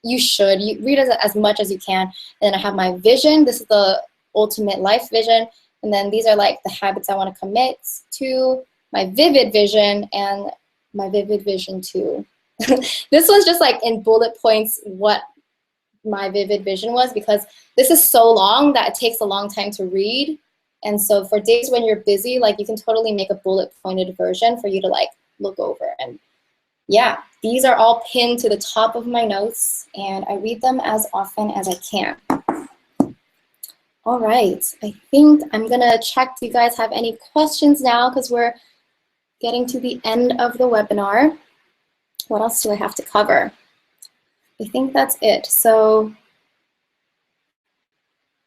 you should. You read it as much as you can. And then I have my vision. This is the ultimate life vision. And then these are like the habits I want to commit to, my vivid vision, and my vivid vision too. This one's just like in bullet points what my vivid vision was, because this is so long that it takes a long time to read. And so for days when you're busy, like you can totally make a bullet pointed version for you to like look over. And yeah, these are all pinned to the top of my notes, and I read them as often as I can. All right, I think I'm gonna check, do you guys have any questions now, because we're getting to the end of the webinar. What else do I have to cover? I think that's it. So,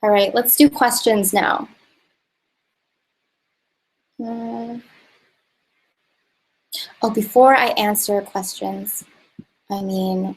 all right, let's do questions now. Oh, before I answer questions, I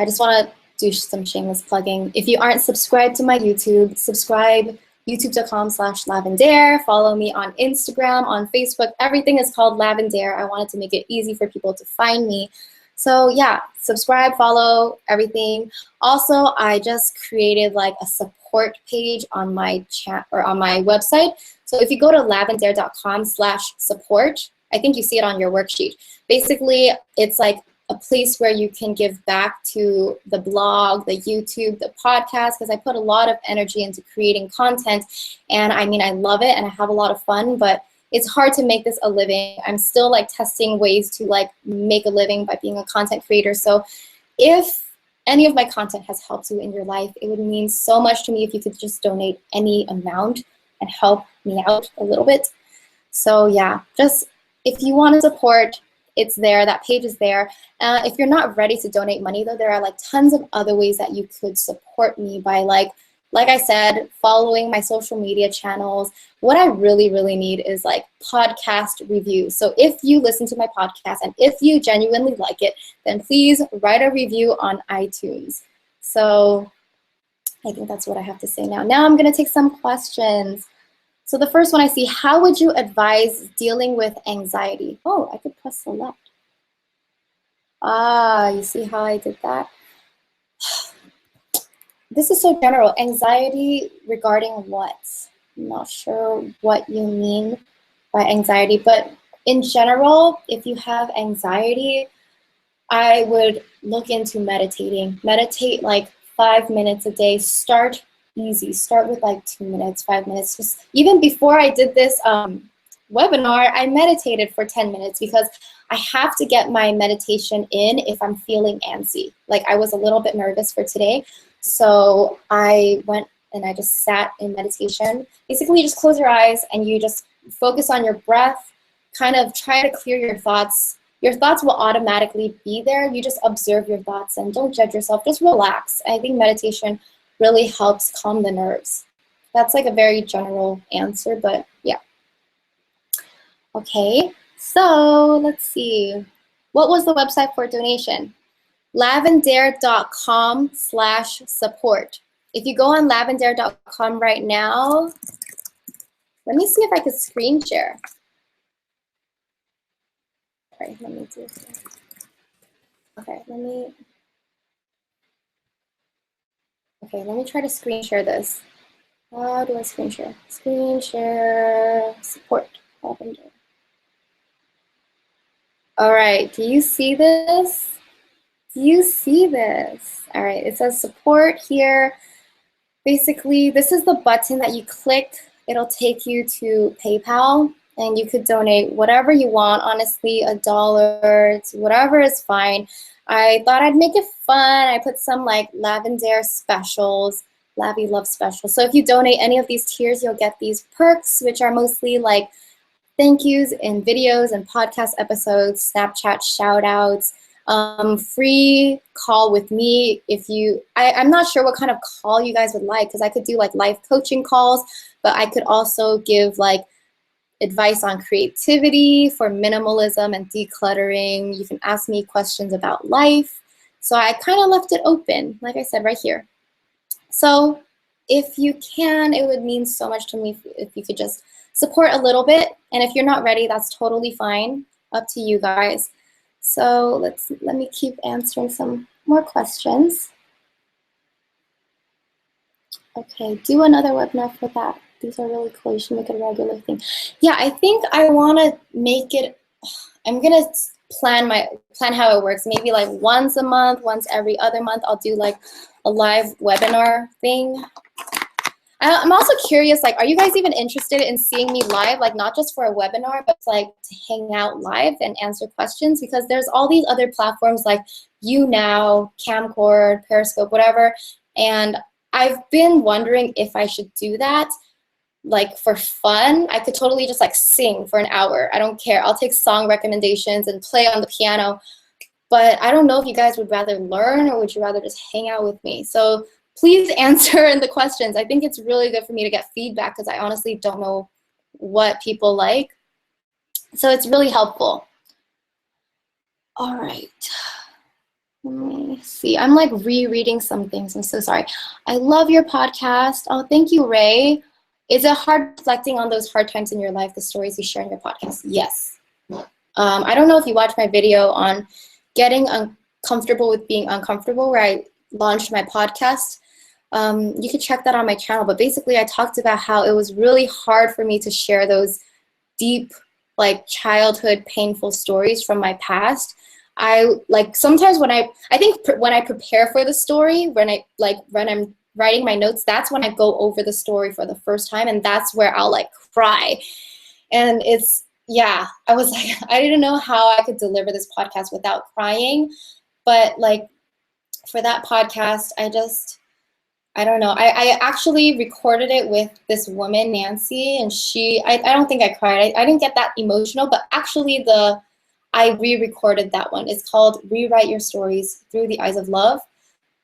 just want to do some shameless plugging. If you aren't subscribed to my YouTube, subscribe, youtube.com/Lavendaire. Follow me on Instagram, on Facebook. Everything is called Lavendaire. I wanted to make it easy for people to find me. So yeah, subscribe, follow, everything. Also, I just created like a support page on my chat or on my website. So if you go to lavendaire.com/support, I think you see it on your worksheet. Basically, it's like a place where you can give back to the blog, the YouTube, the podcast, because I put a lot of energy into creating content. And I mean, I love it and I have a lot of fun, but it's hard to make this a living. I'm still like testing ways to like make a living by being a content creator. So if any of my content has helped you in your life, it would mean so much to me if you could just donate any amount and help me out a little bit. So yeah, just if you want to support, it's there. That page is there. If you're not ready to donate money though, there are like tons of other ways that you could support me by like I said, following my social media channels. What I really, really need is like podcast reviews. So if you listen to my podcast and if you genuinely like it, then please write a review on iTunes. So I think that's what I have to say now. Now I'm going to take some questions. So the first one I see, how would you advise dealing with anxiety? Oh, I could press select. Ah, you see how I did that? This is so general. Anxiety regarding what? I'm not sure what you mean by anxiety, but in general, if you have anxiety, I would look into meditating. Meditate like 5 minutes a day. Start easy. Start with like 2 minutes, 5 minutes. Just even before I did this webinar, I meditated for 10 minutes because I have to get my meditation in if I'm feeling antsy. Like I was a little bit nervous for today. So I went and I just sat in meditation. Basically, you just close your eyes and you just focus on your breath, kind of try to clear your thoughts. Your thoughts will automatically be there. You just observe your thoughts and don't judge yourself. Just relax. I think meditation really helps calm the nerves. That's like a very general answer, but yeah. Okay, so let's see. What was the website for donation? Lavendaire.com/support. If you go on lavendaire.com right now, let me see if I could screen share. Okay, let me do this. Okay, let me try to screen share this. How do I screen share? Screen share support Lavendaire. All right, do you see this? Do you see this? All right, it says support here. Basically, this is the button that you click. It'll take you to PayPal, and you could donate whatever you want. Honestly, $1, whatever is fine. I thought I'd make it fun. I put some like Lavendaire specials, Lavi Love specials. So if you donate any of these tiers, you'll get these perks, which are mostly like thank yous in videos and podcast episodes, Snapchat shout outs, free call with me. If you, I'm not sure what kind of call you guys would like, because I could do like life coaching calls, but I could also give like advice on creativity, for minimalism and decluttering. You can ask me questions about life. So I kind of left it open, like I said, right here. So if you can, it would mean so much to me if you could just support a little bit. And if you're not ready, that's totally fine. Up to you guys. So let me keep answering some more questions. Okay, do another webinar for that. These are really cool. You should make it a regular thing. Yeah, I think I want to make it, I'm going to plan how it works. Maybe like once a month, once every other month, I'll do like a live webinar thing. I'm also curious, like, are you guys even interested in seeing me live? Like, not just for a webinar, but like to hang out live and answer questions, because there's all these other platforms like YouNow, Camcord, Periscope, whatever. And I've been wondering if I should do that, like for fun. I could totally just like sing for an hour. I don't care. I'll take song recommendations and play on the piano. But I don't know if you guys would rather learn or would you rather just hang out with me. So please answer in the questions. I think it's really good for me to get feedback because I honestly don't know what people like. So it's really helpful. All right. Let me see. I'm like rereading some things. I'm so sorry. I love your podcast. Oh, thank you, Ray. Is it hard reflecting on those hard times in your life, the stories you share in your podcast? Yes. I don't know if you watched my video on getting uncomfortable with being uncomfortable, where I launched my podcast. You can check that on my channel, but basically I talked about how it was really hard for me to share those deep, like, childhood painful stories from my past. I like sometimes when I think when I prepare for the story, when I'm writing my notes, that's when I go over the story for the first time, and that's where I'll like cry. And it's, yeah, I was like, I didn't know how I could deliver this podcast without crying. But like for that podcast, I don't know. I actually recorded it with this woman, Nancy, and I don't think I cried. I didn't get that emotional, but actually I re-recorded that one. It's called Rewrite Your Stories Through the Eyes of Love.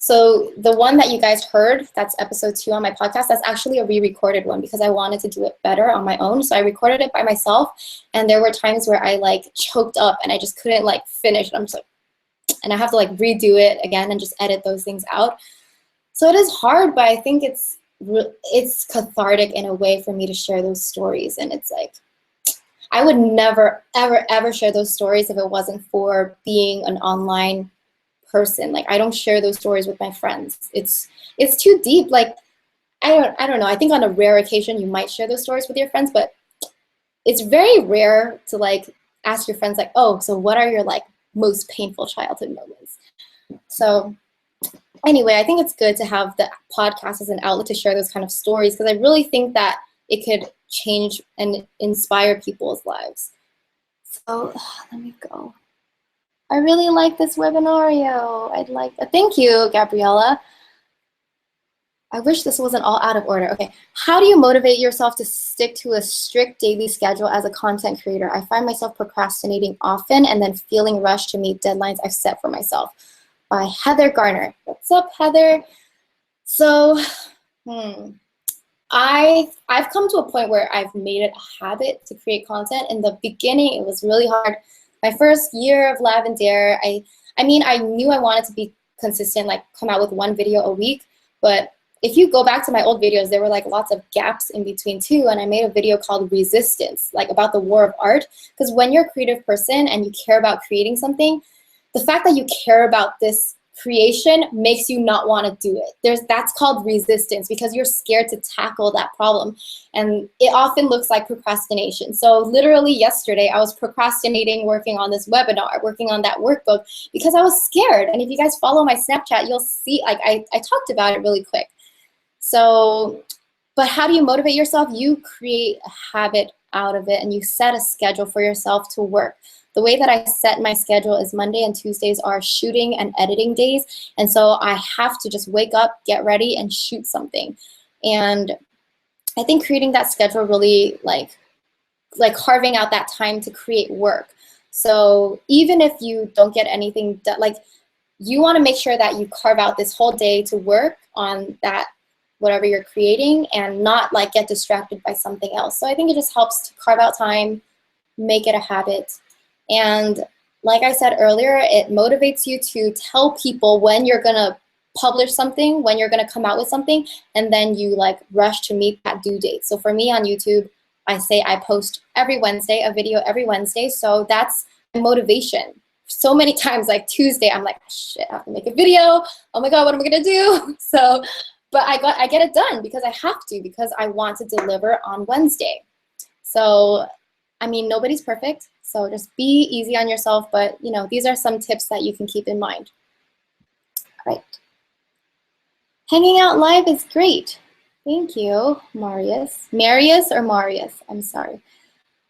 So the one that you guys heard, that's episode 2 on my podcast, that's actually a re-recorded one because I wanted to do it better on my own. So I recorded it by myself, and there were times where I like choked up and I just couldn't like finish. I'm just like, and I have to like redo it again and just edit those things out. So it is hard, but I think it's cathartic in a way for me to share those stories. And it's like, I would never, ever, ever share those stories if it wasn't for being an online person. Like, I don't share those stories with my friends. It's too deep. Like, I don't know. I think on a rare occasion you might share those stories with your friends, but it's very rare to like ask your friends like, oh, so what are your like most painful childhood moments? So anyway, I think it's good to have the podcast as an outlet to share those kind of stories, because I really think that it could change and inspire people's lives. So let me go. I really like this webinario. Thank you, Gabriella. I wish this wasn't all out of order. Okay, how do you motivate yourself to stick to a strict daily schedule as a content creator? I find myself procrastinating often and then feeling rushed to meet deadlines I've set for myself. By Heather Garner. What's up, Heather? So, I've come to a point where I've made it a habit to create content. In the beginning, it was really hard. My first year of Lavendaire, I mean, I knew I wanted to be consistent, like come out with 1 video a week. But if you go back to my old videos, there were like lots of gaps in between too. And I made a video called Resistance, like about the war of art. Because when you're a creative person and you care about creating something, the fact that you care about this creation makes you not want to do it. That's called resistance, because you're scared to tackle that problem. And it often looks like procrastination. So literally yesterday, I was procrastinating working on this webinar, working on that workbook, because I was scared. And if you guys follow my Snapchat, you'll see, like I talked about it really quick. So, but how do you motivate yourself? You create a habit out of it, and you set a schedule for yourself to work. The way that I set my schedule is Monday and Tuesdays are shooting and editing days. And so I have to just wake up, get ready, and shoot something. And I think creating that schedule really like carving out that time to create work. So even if you don't get anything done, like you want to make sure that you carve out this whole day to work on that, whatever you're creating, and not like get distracted by something else. So I think it just helps to carve out time, make it a habit. And like I said earlier, it motivates you to tell people when you're gonna publish something, when you're gonna come out with something, and then you like rush to meet that due date. So for me on YouTube, I say I post every Wednesday, a video every Wednesday. So that's my motivation. So many times, like Tuesday, I'm like, shit, I have to make a video. Oh my God, what am I gonna do? So, but I get it done because I have to, because I want to deliver on Wednesday. So, I mean, nobody's perfect. So just be easy on yourself, but you know, these are some tips that you can keep in mind. All right. Hanging out live is great. Thank you, Marius. Marius or Marius? I'm sorry.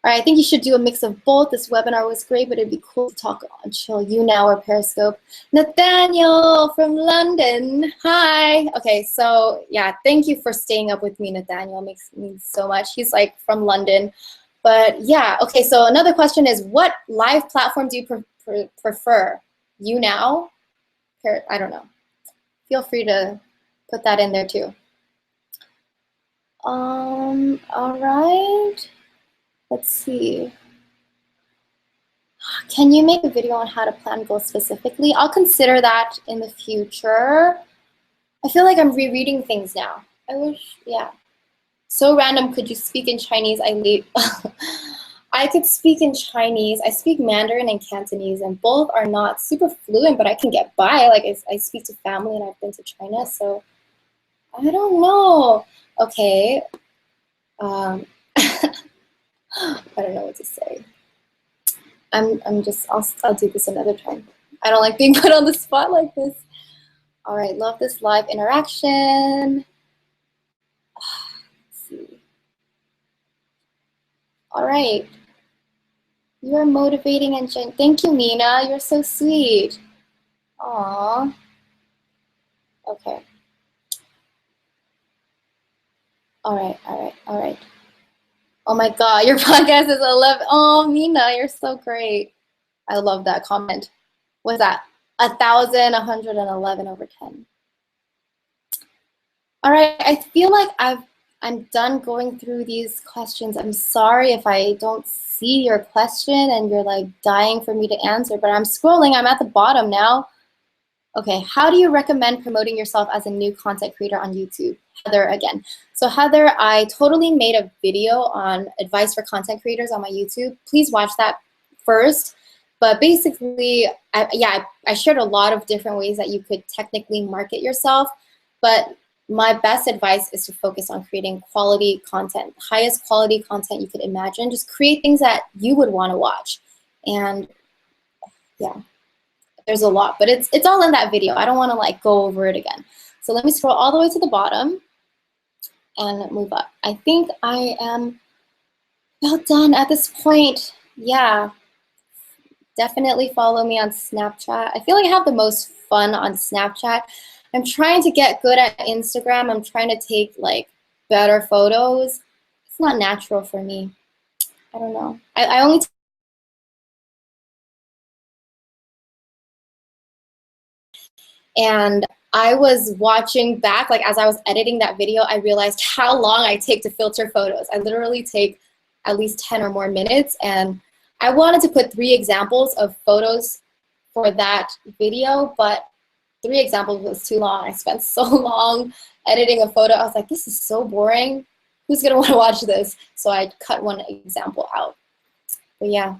All right, I think you should do a mix of both. This webinar was great, but it'd be cool to talk on Chill You Now or Periscope. Nathaniel from London. Hi. Okay, so yeah, thank you for staying up with me, Nathaniel. It makes me so much. He's like from London. But yeah, okay, so another question is, what live platform do you prefer? You Now? I don't know. Feel free to put that in there too. All right. Let's see. Can you make a video on how to plan goals specifically? I'll consider that in the future. I feel like I'm rereading things now. I wish, yeah. So random, could you speak in Chinese? I could speak in Chinese. I speak Mandarin and Cantonese, and both are not super fluent, but I can get by. Like I speak to family and I've been to China, so I don't know. Okay. I don't know what to say. I'll do this another time. I don't like being put on the spot like this. All right, love this live interaction. Let's see. All right. You are motivating and thank you, Mina. You're so sweet. Aw. Okay. All right, all right, all right. Oh my God, your podcast is 11. Oh, Mina, you're so great. I love that comment. What's that? 1,111 over 10. All right, I feel like I'm done going through these questions. I'm sorry if I don't see your question and you're like dying for me to answer, but I'm scrolling. I'm at the bottom now. Okay, how do you recommend promoting yourself as a new content creator on YouTube? Heather again. So Heather, I totally made a video on advice for content creators on my YouTube. Please watch that first. But basically, I shared a lot of different ways that you could technically market yourself. But my best advice is to focus on creating quality content, highest quality content you could imagine. Just create things that you would want to watch. And yeah. There's a lot, but it's all in that video. I don't want to like go over it again. So let me scroll all the way to the bottom and move up. I think I am about done at this point. Yeah, definitely follow me on Snapchat. I feel like I have the most fun on Snapchat. I'm trying to get good at Instagram. I'm trying to take like better photos. It's not natural for me. I don't know. I only And I was watching back, like as I was editing that video, I realized how long I take to filter photos. I literally take at least 10 or more minutes. And I wanted to put 3 examples of photos for that video, but 3 examples was too long. I spent so long editing a photo. I was like, this is so boring. Who's gonna wanna watch this? So I cut 1 example out. But yeah.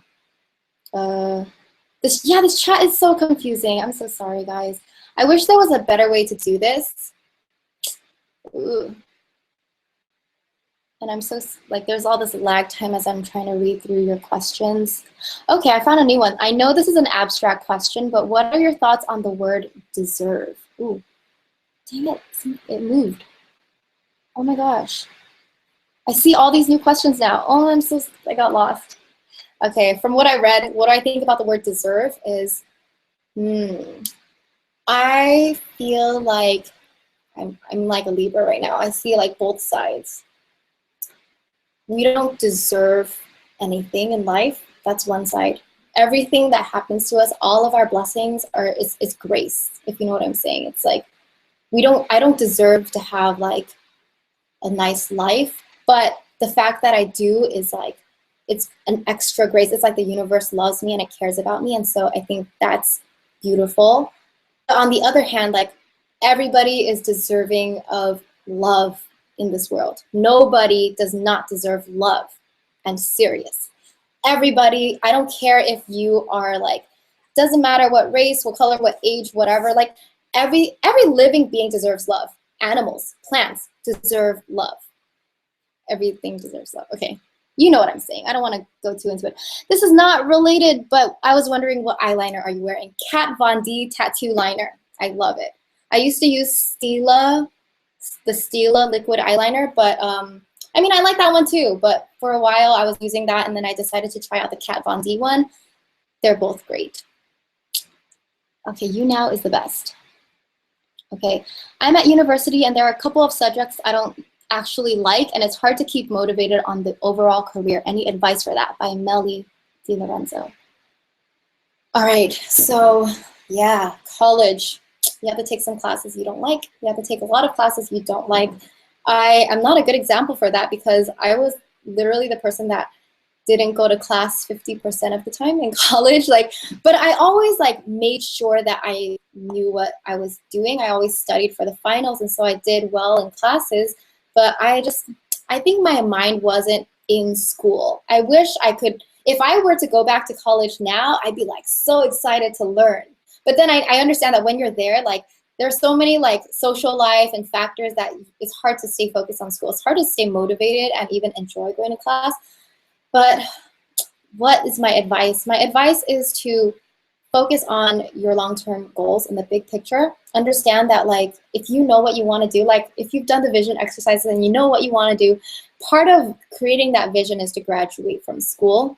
This chat is so confusing. I'm so sorry, guys. I wish there was a better way to do this. Ooh. And I'm so, like, there's all this lag time as I'm trying to read through your questions. Okay, I found a new one. I know this is an abstract question, but what are your thoughts on the word deserve? Ooh, dang it, it moved. Oh my gosh. I see all these new questions now. Oh, I got lost. Okay, from what I read, what I think about the word deserve is, I feel like I'm like a Libra right now. I see like both sides. We don't deserve anything in life. That's one side. Everything that happens to us, all of our blessings is grace, if you know what I'm saying. It's like I don't deserve to have like a nice life, but the fact that I do is like it's an extra grace. It's like the universe loves me and it cares about me, and so I think that's beautiful. On the other hand, like everybody is deserving of love in this world. Nobody does not deserve love. I'm serious. Everybody, I don't care if you are like, doesn't matter what race, what color, what age, whatever, like every living being deserves love. Animals, plants deserve love. Everything deserves love. Okay. You know what I'm saying. I don't want to go too into it. This is not related, but I was wondering, what eyeliner are you wearing? Kat Von D tattoo liner. I love it. I used to use the Stila liquid eyeliner, but I mean, I like that one too, but for a while I was using that, and then I decided to try out the Kat Von D one. They're both great. Okay, you now is the best. Okay, I'm at university and there are a couple of subjects I don't actually like, and it's hard to keep motivated on the overall career. Any advice for that? By Melly Di Lorenzo. All right, so yeah, college. You have to take some classes you don't like. You have to take a lot of classes you don't like. I am not a good example for that because I was literally the person that didn't go to class 50% of the time in college. Like, but I always like made sure that I knew what I was doing. I always studied for the finals, and so I did well in classes. But I I think my mind wasn't in school. I wish I could, if I were to go back to college now, I'd be like so excited to learn. But then I understand that when you're there, like there's so many like social life and factors that it's hard to stay focused on school. It's hard to stay motivated and even enjoy going to class. But what is my advice? My advice is to focus on your long-term goals in the big picture. Understand that like if you know what you want to do, like if you've done the vision exercises and you know what you want to do, part of creating that vision is to graduate from school.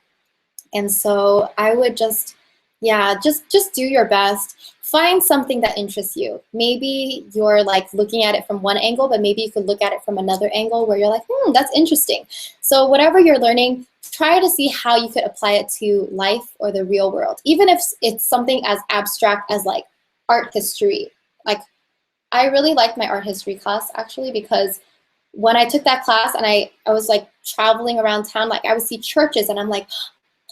And so I would just, yeah, just do your best. Find something that interests you. Maybe you're like looking at it from one angle, but maybe you could look at it from another angle where you're like, that's interesting. So whatever you're learning, try to see how you could apply it to life or the real world. Even if it's something as abstract as like art history. Like I really liked my art history class actually, because when I took that class and I was like traveling around town, like I would see churches and I'm like,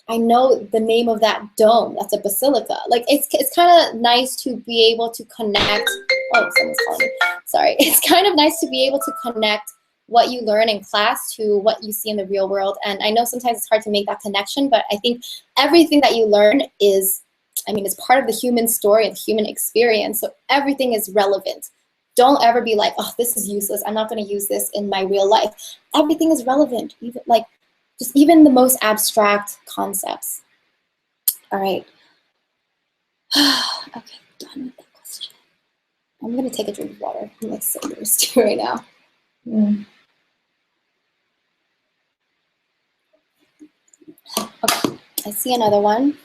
I know the name of that dome. That's a basilica. Like it's kind of nice to be able to connect. Oh, someone's calling me. Sorry. It's kind of nice to be able to connect what you learn in class to what you see in the real world. And I know sometimes it's hard to make that connection, but I think everything that you learn is, I mean, it's part of the human story and human experience. So everything is relevant. Don't ever be like, oh, this is useless. I'm not going to use this in my real life. Everything is relevant. Even like, just even the most abstract concepts. All right. Okay, done with that question. I'm going to take a drink of water. I'm like so thirsty right now. Okay, I see another one.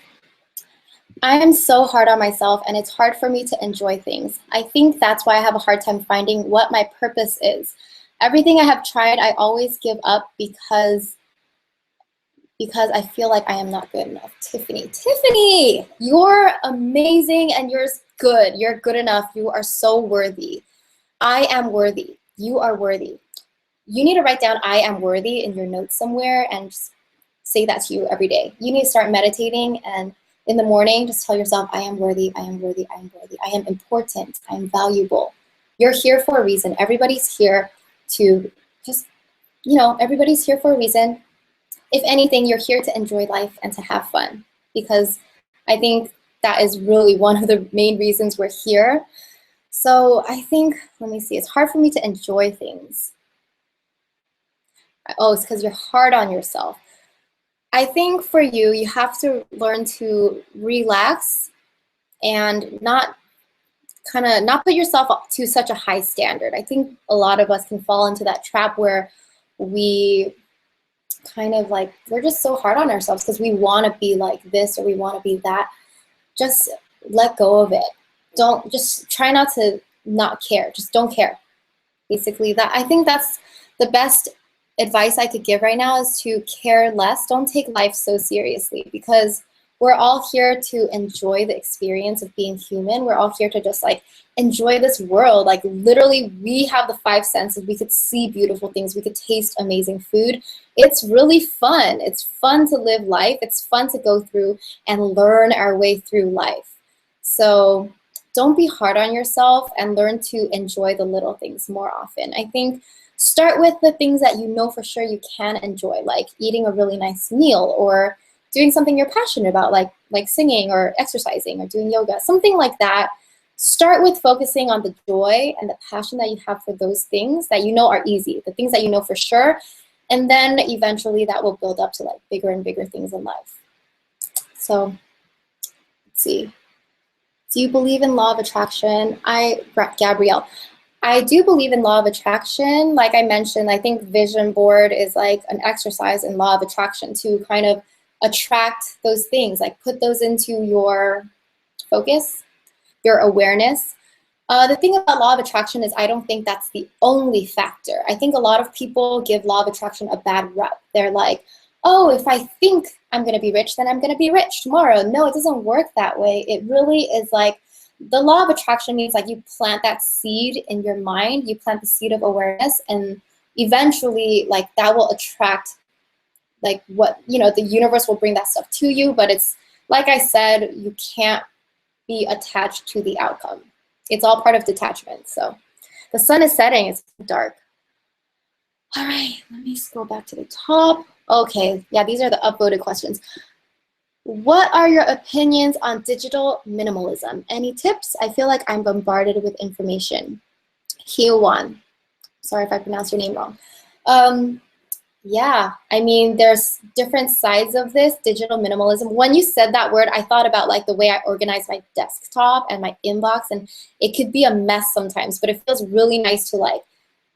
I am so hard on myself and it's hard for me to enjoy things. I think that's why I have a hard time finding what my purpose is. Everything I have tried, I always give up because I feel like I am not good enough. Tiffany, you're amazing and you're good. You're good enough. You are so worthy. I am worthy. You are worthy. You need to write down I am worthy in your notes somewhere and just say that to you every day. You need to start meditating and in the morning, just tell yourself, I am worthy, I am worthy, I am worthy. I am important, I am valuable. You're here for a reason. Everybody's here to just, everybody's here for a reason. If anything, you're here to enjoy life and to have fun, because I think that is really one of the main reasons we're here. So I think, let me see, it's hard for me to enjoy things. Oh, it's because you're hard on yourself. I think for you, you have to learn to relax and not put yourself up to such a high standard. I think a lot of us can fall into that trap where we kind of like, we're just so hard on ourselves because we want to be like this or we want to be that. Just let go of it. Don't, just try not to not care. Just don't care. Basically, that I think that's the best advice I could give right now, is to care less. Don't take life so seriously, because we're all here to enjoy the experience of being human. We're all here to just like enjoy this world. Like literally, we have the 5 senses. We could see beautiful things. We could taste amazing food. It's really fun. It's fun to live life. It's fun to go through and learn our way through life. So don't be hard on yourself and learn to enjoy the little things more often. I think start with the things that you know for sure you can enjoy, like eating a really nice meal or doing something you're passionate about, like singing or exercising or doing yoga, something like that. Start with focusing on the joy and the passion that you have for those things that you know are easy, the things that you know for sure. And then eventually that will build up to like bigger and bigger things in life. So let's see. Do you believe in law of attraction? Gabrielle, I do believe in law of attraction. Like I mentioned, I think vision board is like an exercise in law of attraction to kind of attract those things, like put those into your focus, your awareness. The thing about law of attraction is I don't think that's the only factor. I think a lot of people give law of attraction a bad rep. They're like, oh, if I think I'm going to be rich, then I'm going to be rich tomorrow. No, it doesn't work that way. It really is like, the law of attraction means like you plant that seed in your mind, you plant the seed of awareness, and eventually like that will attract like what, the universe will bring that stuff to you. But it's, like I said, you can't be attached to the outcome. It's all part of detachment. So the sun is setting, it's dark. All right, let me scroll back to the top. Okay, yeah, these are the upvoted questions. What are your opinions on digital minimalism? Any tips? I feel like I'm bombarded with information. Hyewon. Sorry if I pronounced your name wrong. Yeah, I mean, there's different sides of this, digital minimalism. When you said that word, I thought about like the way I organize my desktop and my inbox, and it could be a mess sometimes, but it feels really nice to like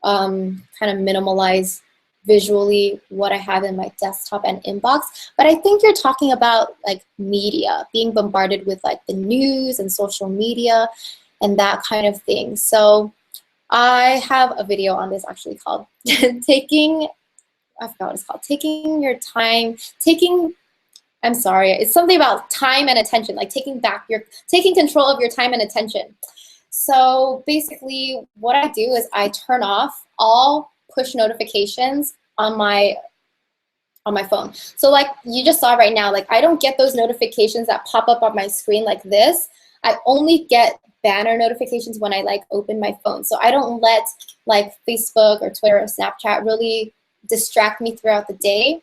kind of minimalize visually what I have in my desktop and inbox. But I think you're talking about like media, being bombarded with like the news and social media and that kind of thing. So I have a video on this actually called I forgot what it's called, taking your time, I'm sorry, it's something about time and attention, like taking control of your time and attention. So basically what I do is I turn off all push notifications on my phone. So like you just saw right now, like I don't get those notifications that pop up on my screen like this. I only get banner notifications when I like open my phone. So I don't let like Facebook or Twitter or Snapchat really distract me throughout the day.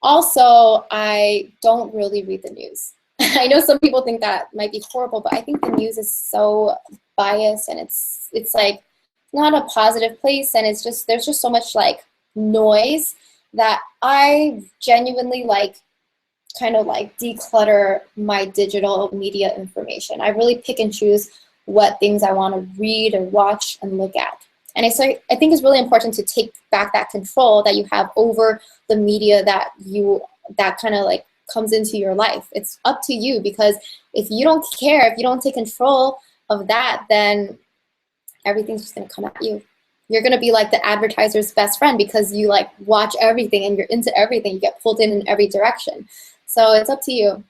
Also, I don't really read the news. I know some people think that might be horrible, but I think the news is so biased and it's like not a positive place, and it's just there's just so much like noise that I genuinely like kind of like declutter my digital media information. I really pick and choose what things I want to read or watch and look at. And I think it's really important to take back that control that you have over the media that kind of like comes into your life. It's up to you, because if you don't care, if you don't take control of that, then everything's just going to come at you. You're going to be like the advertiser's best friend because you like watch everything and you're into everything. You get pulled in every direction. So it's up to you.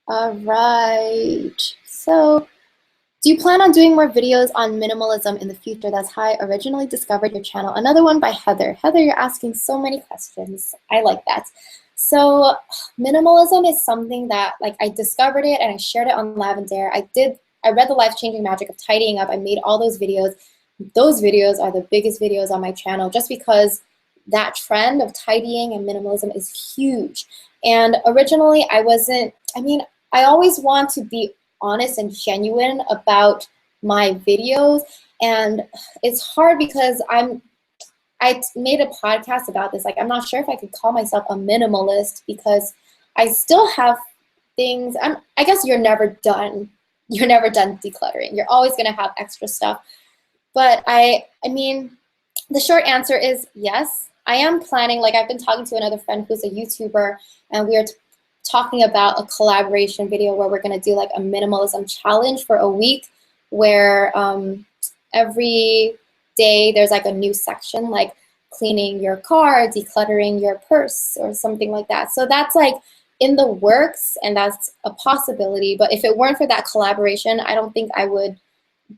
All right. So do you plan on doing more videos on minimalism in the future? That's how I originally discovered your channel. Another one by Heather. Heather, you're asking so many questions. I like that. So minimalism is something that like I discovered it and I shared it on Lavendaire. I read The Life-Changing Magic of Tidying Up. I made all those videos. Those videos are the biggest videos on my channel just because that trend of tidying and minimalism is huge. And originally I always want to be honest and genuine about my videos, and it's hard because I made a podcast about this. Like, I'm not sure if I could call myself a minimalist because I still have things. I guess you're never done. You're never done decluttering. You're always gonna have extra stuff. But I mean, the short answer is yes. I am planning, like I've been talking to another friend who's a YouTuber, and we are talking about a collaboration video where we're going to do like a minimalism challenge for a week where every day there's like a new section, like cleaning your car, decluttering your purse or something like that. So that's like in the works and that's a possibility. But if it weren't for that collaboration, I don't think I would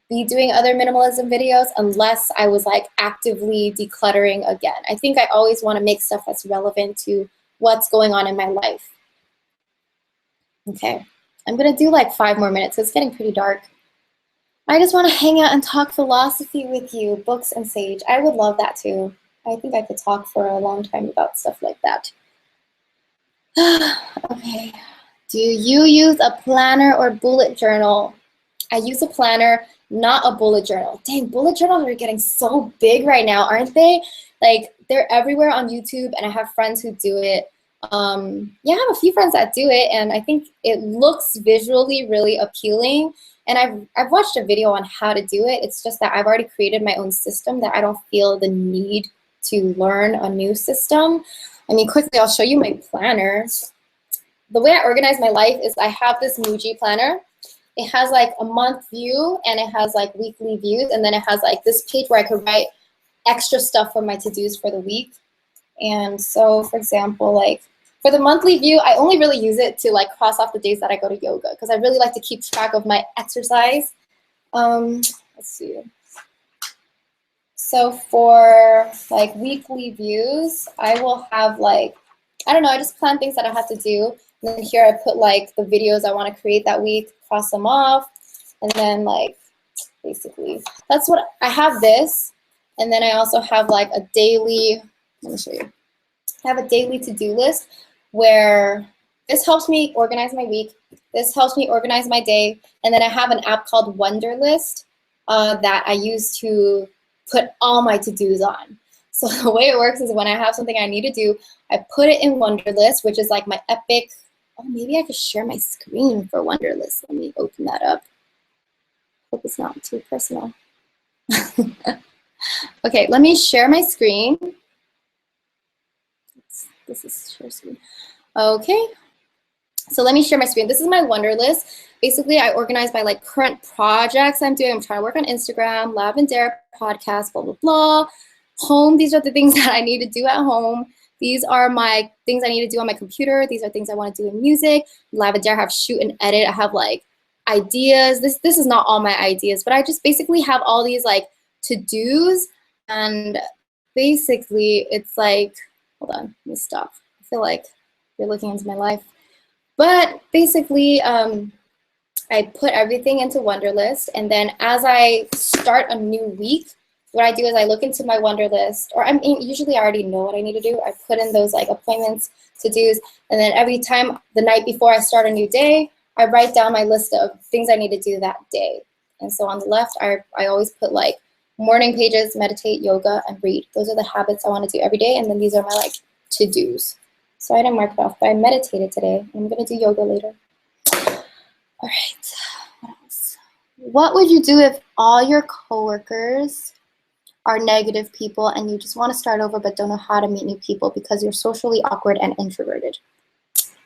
be doing other minimalism videos unless I was like actively decluttering again. I think I always want to make stuff that's relevant to what's going on in my life. Okay, I'm gonna do like 5 more minutes. It's getting pretty dark. I just want to hang out and talk philosophy with you, books and sage. I would love that too. I think I could talk for a long time about stuff like that. Okay, do you use a planner or bullet journal? I use a planner, not a bullet journal. Dang, bullet journals are getting so big right now, aren't they? Like, they're everywhere on YouTube, and I have friends who do it. Yeah, I have a few friends that do it, and I think it looks visually really appealing. And I've watched a video on how to do it. It's just that I've already created my own system that I don't feel the need to learn a new system. I mean, quickly, I'll show you my planner. The way I organize my life is I have this Muji planner. It has like a month view and it has like weekly views, and then it has like this page where I could write extra stuff for my to-dos for the week. And so, for example, like for the monthly view, I only really use it to like cross off the days that I go to yoga because I really like to keep track of my exercise. Let's see. So for like weekly views, I will have like, I don't know, I just plan things that I have to do. And then here I put like the videos I want to create that week, cross them off. And then like, basically, that's what I have this. And then I also have like a daily, let me show you. I have a daily to-do list where this helps me organize my week. This helps me organize my day. And then I have an app called Wunderlist that I use to put all my to-dos on. So the way it works is when I have something I need to do, I put it in Wunderlist, which is like my epic, oh, maybe I could share my screen for Wunderlist. Let me open that up. Hope it's not too personal. Okay, let me share my screen. This is share screen. Okay, so let me share my screen. This is my Wunderlist. Basically, I organize by like current projects I'm doing. I'm trying to work on Instagram, Lavendaire podcast, blah, blah, blah. Home, these are the things that I need to do at home. These are my things I need to do on my computer. These are things I want to do in music. Lavendaire, I have shoot and edit. I have like ideas. This is not all my ideas, but I just basically have all these like to-dos. And basically, it's like, hold on, let me stop. I feel like you're looking into my life. But basically, I put everything into Wunderlist, and then as I start a new week, what I do is I look into my Wunderlist, or I mean, usually I already know what I need to do. I put in those like appointments, to-dos, and then every time the night before I start a new day, I write down my list of things I need to do that day. And so on the left, I always put like morning pages, meditate, yoga, and read. Those are the habits I want to do every day, and then these are my like to-dos. So I didn't mark it off, but I meditated today. I'm gonna do yoga later. All right, what else? What would you do if all your coworkers are negative people and you just want to start over but don't know how to meet new people because you're socially awkward and introverted?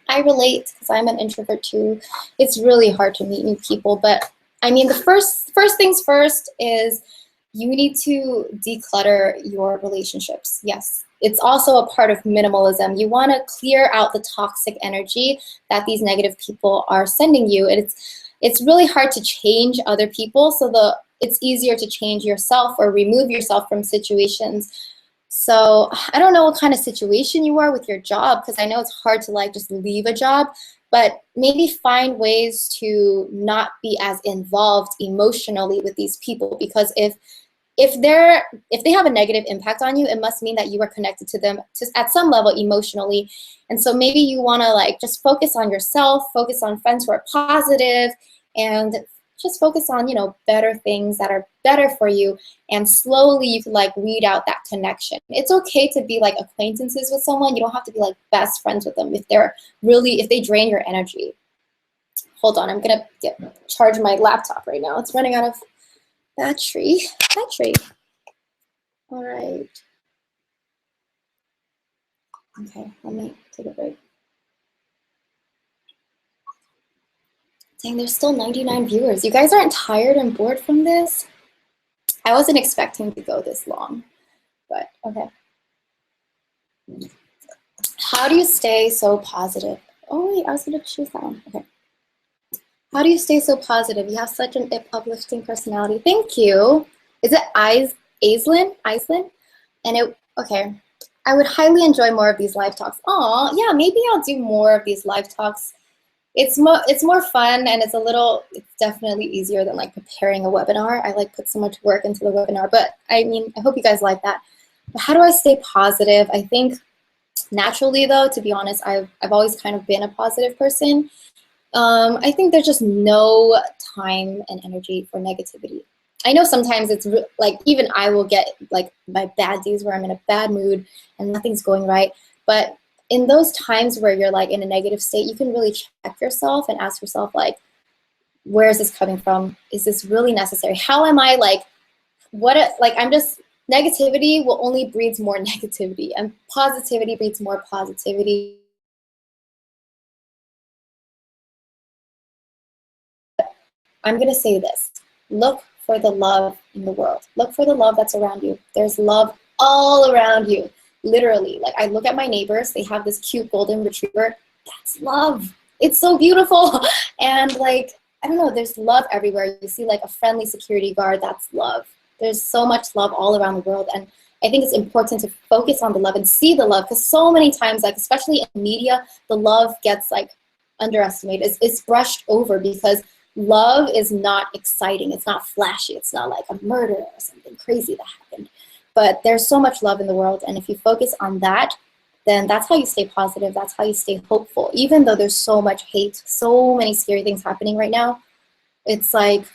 I relate because I'm an introvert too. It's really hard to meet new people, but I mean, the first things first is you need to declutter your relationships. Yes, it's also a part of minimalism. You want to clear out the toxic energy that these negative people are sending you. And it's really hard to change other people, so it's easier to change yourself or remove yourself from situations. So I don't know what kind of situation you are with your job, because I know it's hard to like just leave a job, but maybe find ways to not be as involved emotionally with these people, because if they have a negative impact on you, it must mean that you are connected to them just at some level emotionally. And so maybe you want to like just focus on yourself, focus on friends who are positive, and just focus on, you know, better things that are better for you, and slowly you can like weed out that connection. It's okay to be like acquaintances with someone. You don't have to be like best friends with them if they drain your energy. Hold on, I'm gonna charge my laptop right now. It's running out of battery. All right. Okay, let me take a break. Dang, there's still 99 viewers. You guys aren't tired and bored from this? I wasn't expecting to go this long, but okay. How do you stay so positive? Oh wait, I was gonna choose that one. Okay. How do you stay so positive? You have such an uplifting personality. Thank you. Is it Aislinn? And okay. I would highly enjoy more of these live talks. Aw, yeah, maybe I'll do more of these live talks. It's more fun, and it's definitely easier than like preparing a webinar. I like put so much work into the webinar, but I mean, I hope you guys like that. But how do I stay positive? I think naturally though, to be honest, I've always kind of been a positive person. I think there's just no time and energy for negativity. I know sometimes it's like even I will get like my bad days where I'm in a bad mood and nothing's going right. But in those times where you're like in a negative state, you can really check yourself and ask yourself like, where is this coming from? Is this really necessary? How am I like, negativity will only breeds more negativity, and positivity breeds more positivity. I'm gonna say this, look for the love in the world. Look for the love that's around you. There's love all around you, literally. Like I look at my neighbors, they have this cute golden retriever. That's love. It's so beautiful. And like, I don't know, there's love everywhere. You see like a friendly security guard, that's love. There's so much love all around the world. And I think it's important to focus on the love and see the love, because so many times, like especially in media, the love gets like underestimated. It's brushed over because love is not exciting. It's not flashy. It's not like a murder or something crazy that happened. But there's so much love in the world, and if you focus on that, then that's how you stay positive. That's how you stay hopeful. Even though there's so much hate, so many scary things happening right now, it's like,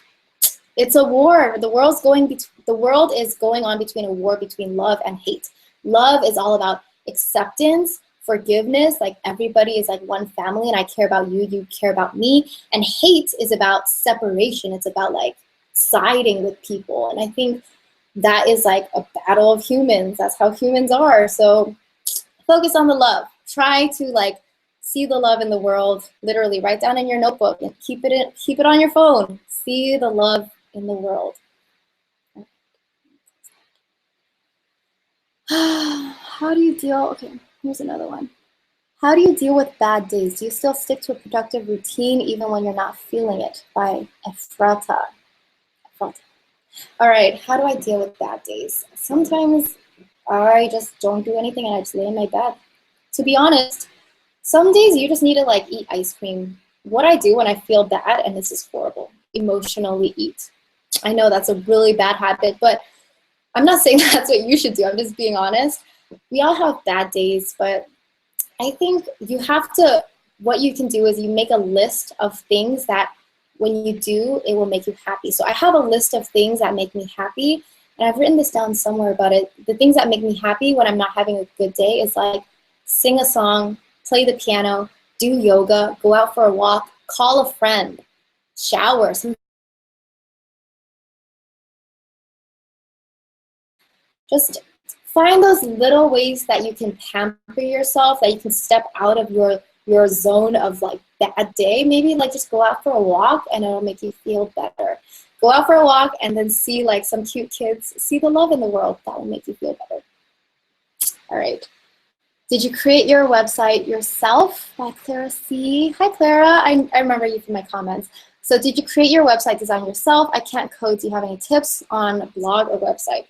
it's a war. The world is going on between a war between love and hate. Love is all about acceptance, forgiveness, like everybody is like one family, and I care about you, you care about me. And hate is about separation. It's about like siding with people. And I think that is like a battle of humans. That's how humans are. So focus on the love. Try to like see the love in the world. Literally write down in your notebook and keep it on your phone. See the love in the world. How do you deal? Okay, here's another one. How do you deal with bad days? Do you still stick to a productive routine even when you're not feeling it? By Ephrata. All right, how do I deal with bad days? Sometimes I just don't do anything and I just lay in my bed. To be honest, some days you just need to like eat ice cream. What I do when I feel bad, and this is horrible, emotionally eat. I know that's a really bad habit, but I'm not saying that's what you should do. I'm just being honest. We all have bad days, but I think you have to, what you can do is you make a list of things that when you do, it will make you happy. So I have a list of things that make me happy, and I've written this down somewhere about it. The things that make me happy when I'm not having a good day is like sing a song, play the piano, do yoga, go out for a walk, call a friend, shower. Just find those little ways that you can pamper yourself, that you can step out of your zone of like bad day. Maybe like just go out for a walk and it'll make you feel better. Go out for a walk and then see like some cute kids, see the love in the world. That will make you feel better. All right. Did you create your website yourself? By Clara C. Hi, Clara. I remember you from my comments. So did you create your website design yourself? I can't code. Do you have any tips on a blog or website?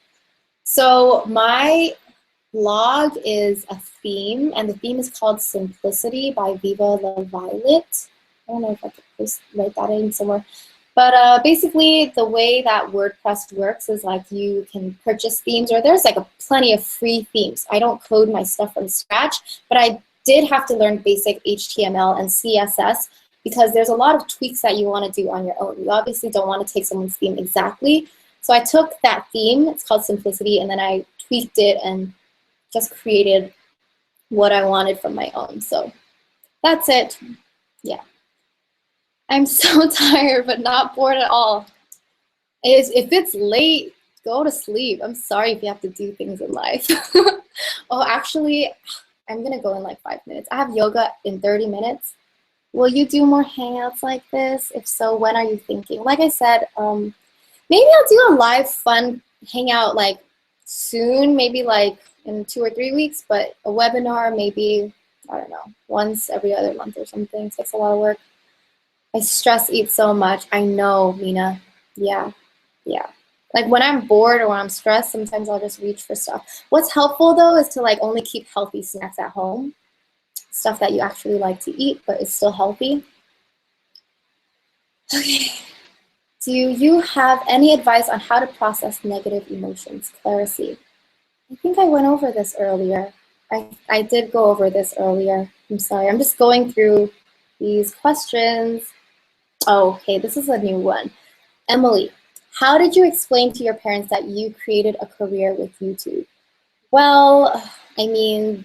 So my blog is a theme, and the theme is called Simplicity by Viva La Violet. I don't know if I could write that in somewhere. But basically, the way that WordPress works is like you can purchase themes, or there's like plenty of free themes. I don't code my stuff from scratch, but I did have to learn basic HTML and CSS because there's a lot of tweaks that you want to do on your own. You obviously don't want to take someone's theme exactly. So I took that theme, it's called Simplicity, and then I tweaked it and just created what I wanted from my own. So that's it. Yeah. I'm so tired, but not bored at all. If it's late, go to sleep. I'm sorry if you have to do things in life. Oh, actually, I'm going to go in like 5 minutes. I have yoga in 30 minutes. Will you do more hangouts like this? If so, when are you thinking? Like I said, maybe I'll do a live fun hangout like soon, maybe like in 2 or 3 weeks, but a webinar maybe, I don't know, once every other month or something. It takes a lot of work. I stress eat so much. I know, Mina. Yeah. Like when I'm bored or when I'm stressed, sometimes I'll just reach for stuff. What's helpful though is to like only keep healthy snacks at home. Stuff that you actually like to eat, but it's still healthy. Okay. Do you have any advice on how to process negative emotions? Clara C. I think I went over this earlier. I did go over this earlier. I'm sorry. I'm just going through these questions. Oh, okay. This is a new one. Emily, how did you explain to your parents that you created a career with YouTube? Well, I mean,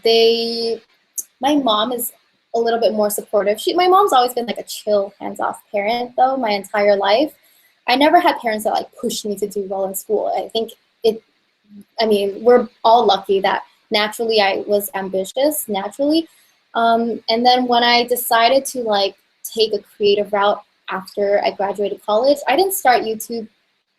my mom is a little bit more supportive. My mom's always been like a chill, hands-off parent though, my entire life. I never had parents that like pushed me to do well in school. I mean, we're all lucky that naturally I was ambitious, naturally. And then when I decided to like take a creative route after I graduated college, I didn't start YouTube.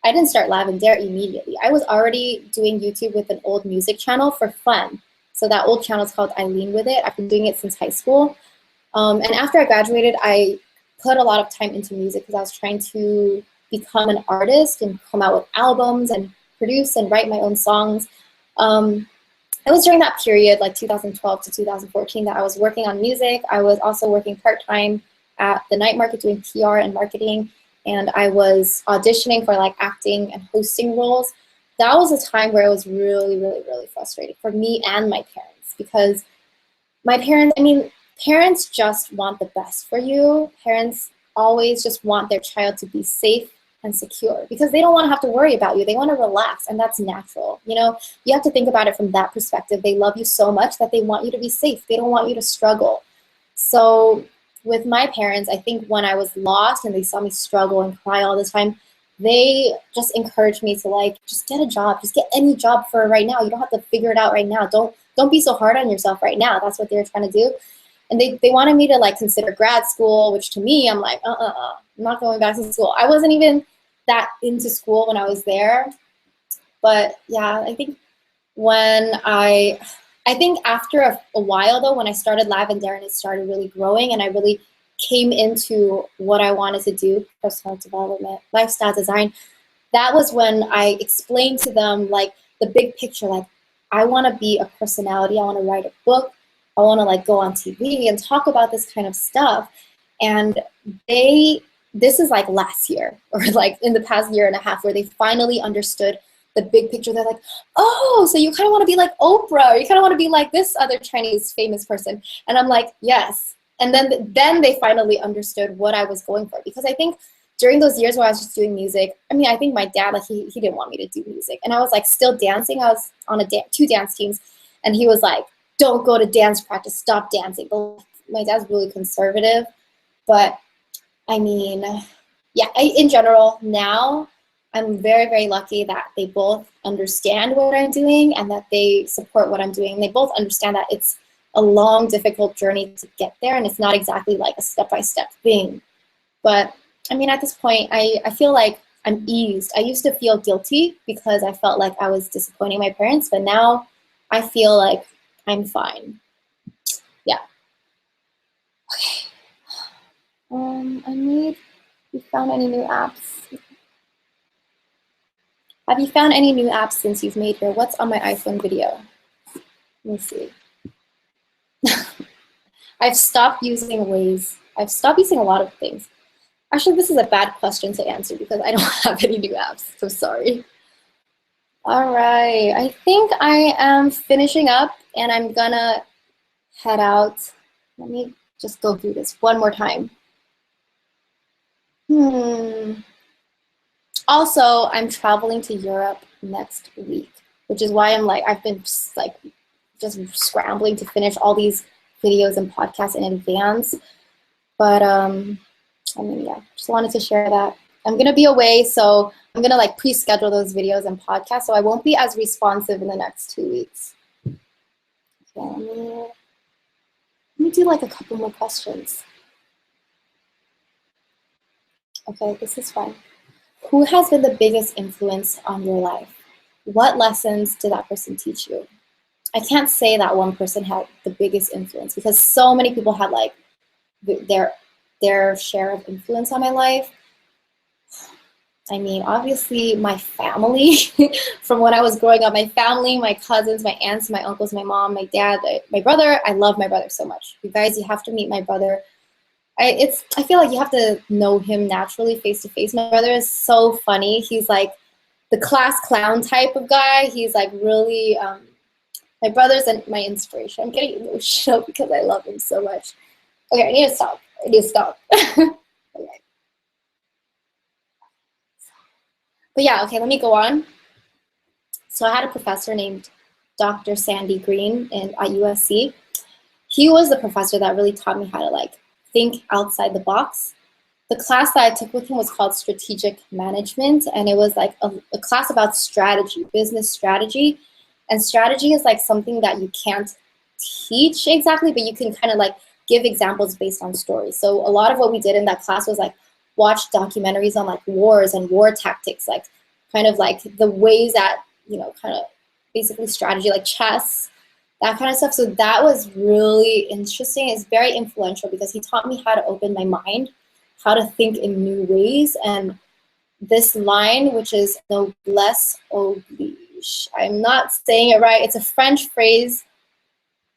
I didn't start Lavendaire immediately. I was already doing YouTube with an old music channel for fun. So that old channel is called Eileen With It. I've been doing it since high school. And after I graduated, I put a lot of time into music because I was trying to become an artist and come out with albums and produce and write my own songs. It was during that period, like 2012 to 2014, that I was working on music. I was also working part-time at the night market doing PR and marketing, and I was auditioning for like acting and hosting roles. that was a time where it was really, really, really frustrating for me and my parents, because my parents, I mean, parents just want the best for you. Parents always just want their child to be safe and secure, because they don't want to have to worry about you. They want to relax, and that's natural. You know, you have to think about it from that perspective. They love you so much that they want you to be safe. They don't want you to struggle. So with my parents, I think when I was lost and they saw me struggle and cry all the time, they just encouraged me to like, just get a job, just get any job for right now. You don't have to figure it out right now. Don't be so hard on yourself right now. That's what they were trying to do. And they wanted me to like consider grad school, which to me, I'm like, I'm not going back to school. I wasn't even that into school when I was there. But yeah, I think when I think after a while though, when I started Lavendaire and it started really growing and I really came into what I wanted to do, personal development, lifestyle design, that was when I explained to them like the big picture, like I want to be a personality, I want to write a book, I want to like go on TV and talk about this kind of stuff. And this is like last year or like in the past year and a half where they finally understood the big picture. They're like, oh, so you kind of want to be like Oprah, or you kind of want to be like this other Chinese famous person. And I'm like, yes. And then they finally understood what I was going for, because I think during those years where I was just doing music, I mean, I think my dad, like he didn't want me to do music, and I was like still dancing. I was on two dance teams, and he was like, don't go to dance practice, stop dancing. But my dad's really conservative, but I mean, yeah, in general, now I'm very, very lucky that they both understand what I'm doing and that they support what I'm doing. They both understand that it's a long, difficult journey to get there, and it's not exactly like a step-by-step thing. But I mean, at this point, I feel like I'm eased. I used to feel guilty because I felt like I was disappointing my parents, but now I feel like I'm fine. Yeah. Okay. You found any new apps? Have you found any new apps since you've made here? What's on my iPhone video? Let me see. I've stopped using Waze. I've stopped using a lot of things. Actually, this is a bad question to answer because I don't have any new apps, so sorry. All right, I think I am finishing up and I'm gonna head out. Let me just go through this one more time. Also, I'm traveling to Europe next week, which is why I've been just scrambling to finish all these videos and podcasts in advance. But I mean, yeah, just wanted to share that. I'm gonna be away, so I'm gonna like pre-schedule those videos and podcasts, so I won't be as responsive in the next 2 weeks. Okay, let me do like a couple more questions. Okay, this is fun. Who has been the biggest influence on your life? What lessons did that person teach you? I can't say that one person had the biggest influence because so many people had like their share of influence on my life. I mean, obviously my family from when I was growing up, my family, my cousins, my aunts, my uncles, my mom, my dad, my brother. I love my brother so much. You guys, you have to meet my brother. I feel like you have to know him naturally face to face. My brother is so funny. He's like the class clown type of guy. He's like really, my brother's my inspiration. I'm getting emotional because I love him so much. Okay, I need to stop. Okay. But yeah, okay, let me go on. So I had a professor named Dr. Sandy Green at USC. He was the professor that really taught me how to like think outside the box. The class that I took with him was called Strategic Management, and it was like a class about strategy, business strategy. And strategy is like something that you can't teach exactly, but you can kind of like give examples based on stories. So a lot of what we did in that class was like watch documentaries on like wars and war tactics, like kind of like the ways that, you know, kind of basically strategy, like chess, that kind of stuff. So that was really interesting. It's very influential because he taught me how to open my mind, how to think in new ways. And this line, which is noblesse oblige, I'm not saying it right. It's a French phrase.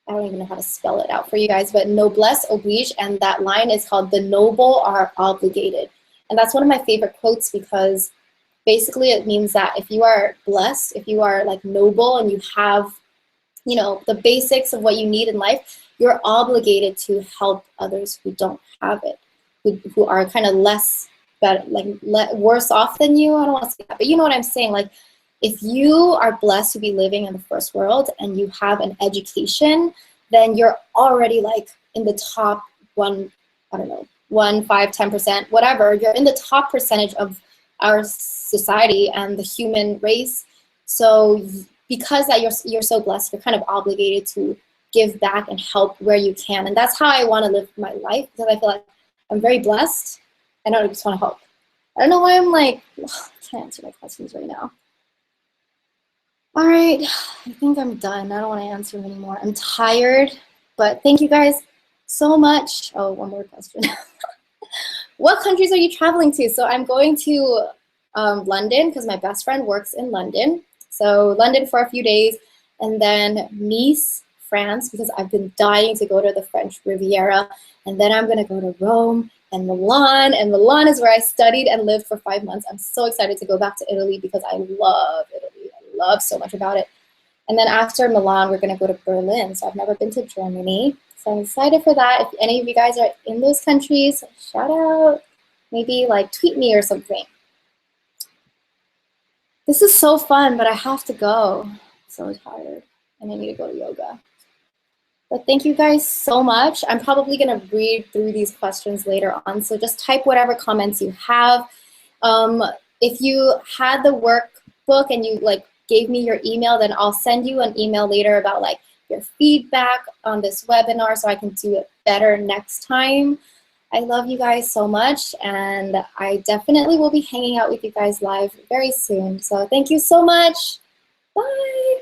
I don't even know how to spell it out for you guys, but noblesse oblige, and that line is called "the noble are obligated." And that's one of my favorite quotes because basically it means that if you are blessed, if you are like noble and you have, you know, the basics of what you need in life, you're obligated to help others who don't have it, who are kind of less, better, like worse off than you. I don't want to say that, but you know what I'm saying. Like, if you are blessed to be living in the first world and you have an education, then you're already like in the top one, I don't know, 1, 5, 10%, whatever. You're in the top percentage of our society and the human race. So because that you're so blessed, you're kind of obligated to give back and help where you can. And that's how I want to live my life, because I feel like I'm very blessed and I just want to help. I don't know why I'm like, ugh, I can't answer my questions right now. All right, I think I'm done. I don't want to answer anymore. I'm tired, but thank you guys so much. Oh, one more question. What countries are you traveling to? So I'm going to London because my best friend works in London. So London for a few days, and then Nice, France, because I've been dying to go to the French Riviera. And then I'm going to go to Rome and Milan. And Milan is where I studied and lived for 5 months. I'm so excited to go back to Italy because I love Italy. I love so much about it. And then after Milan, we're going to go to Berlin. So I've never been to Germany. So I'm excited for that. If any of you guys are in those countries, shout out. Maybe like tweet me or something. This is so fun, but I have to go. I'm so tired. And I need to go to yoga. But thank you guys so much. I'm probably going to read through these questions later on. So just type whatever comments you have. If you had the workbook and you like gave me your email, then I'll send you an email later about like your feedback on this webinar so I can do it better next time. I love you guys so much, and I definitely will be hanging out with you guys live very soon. So thank you so much. Bye.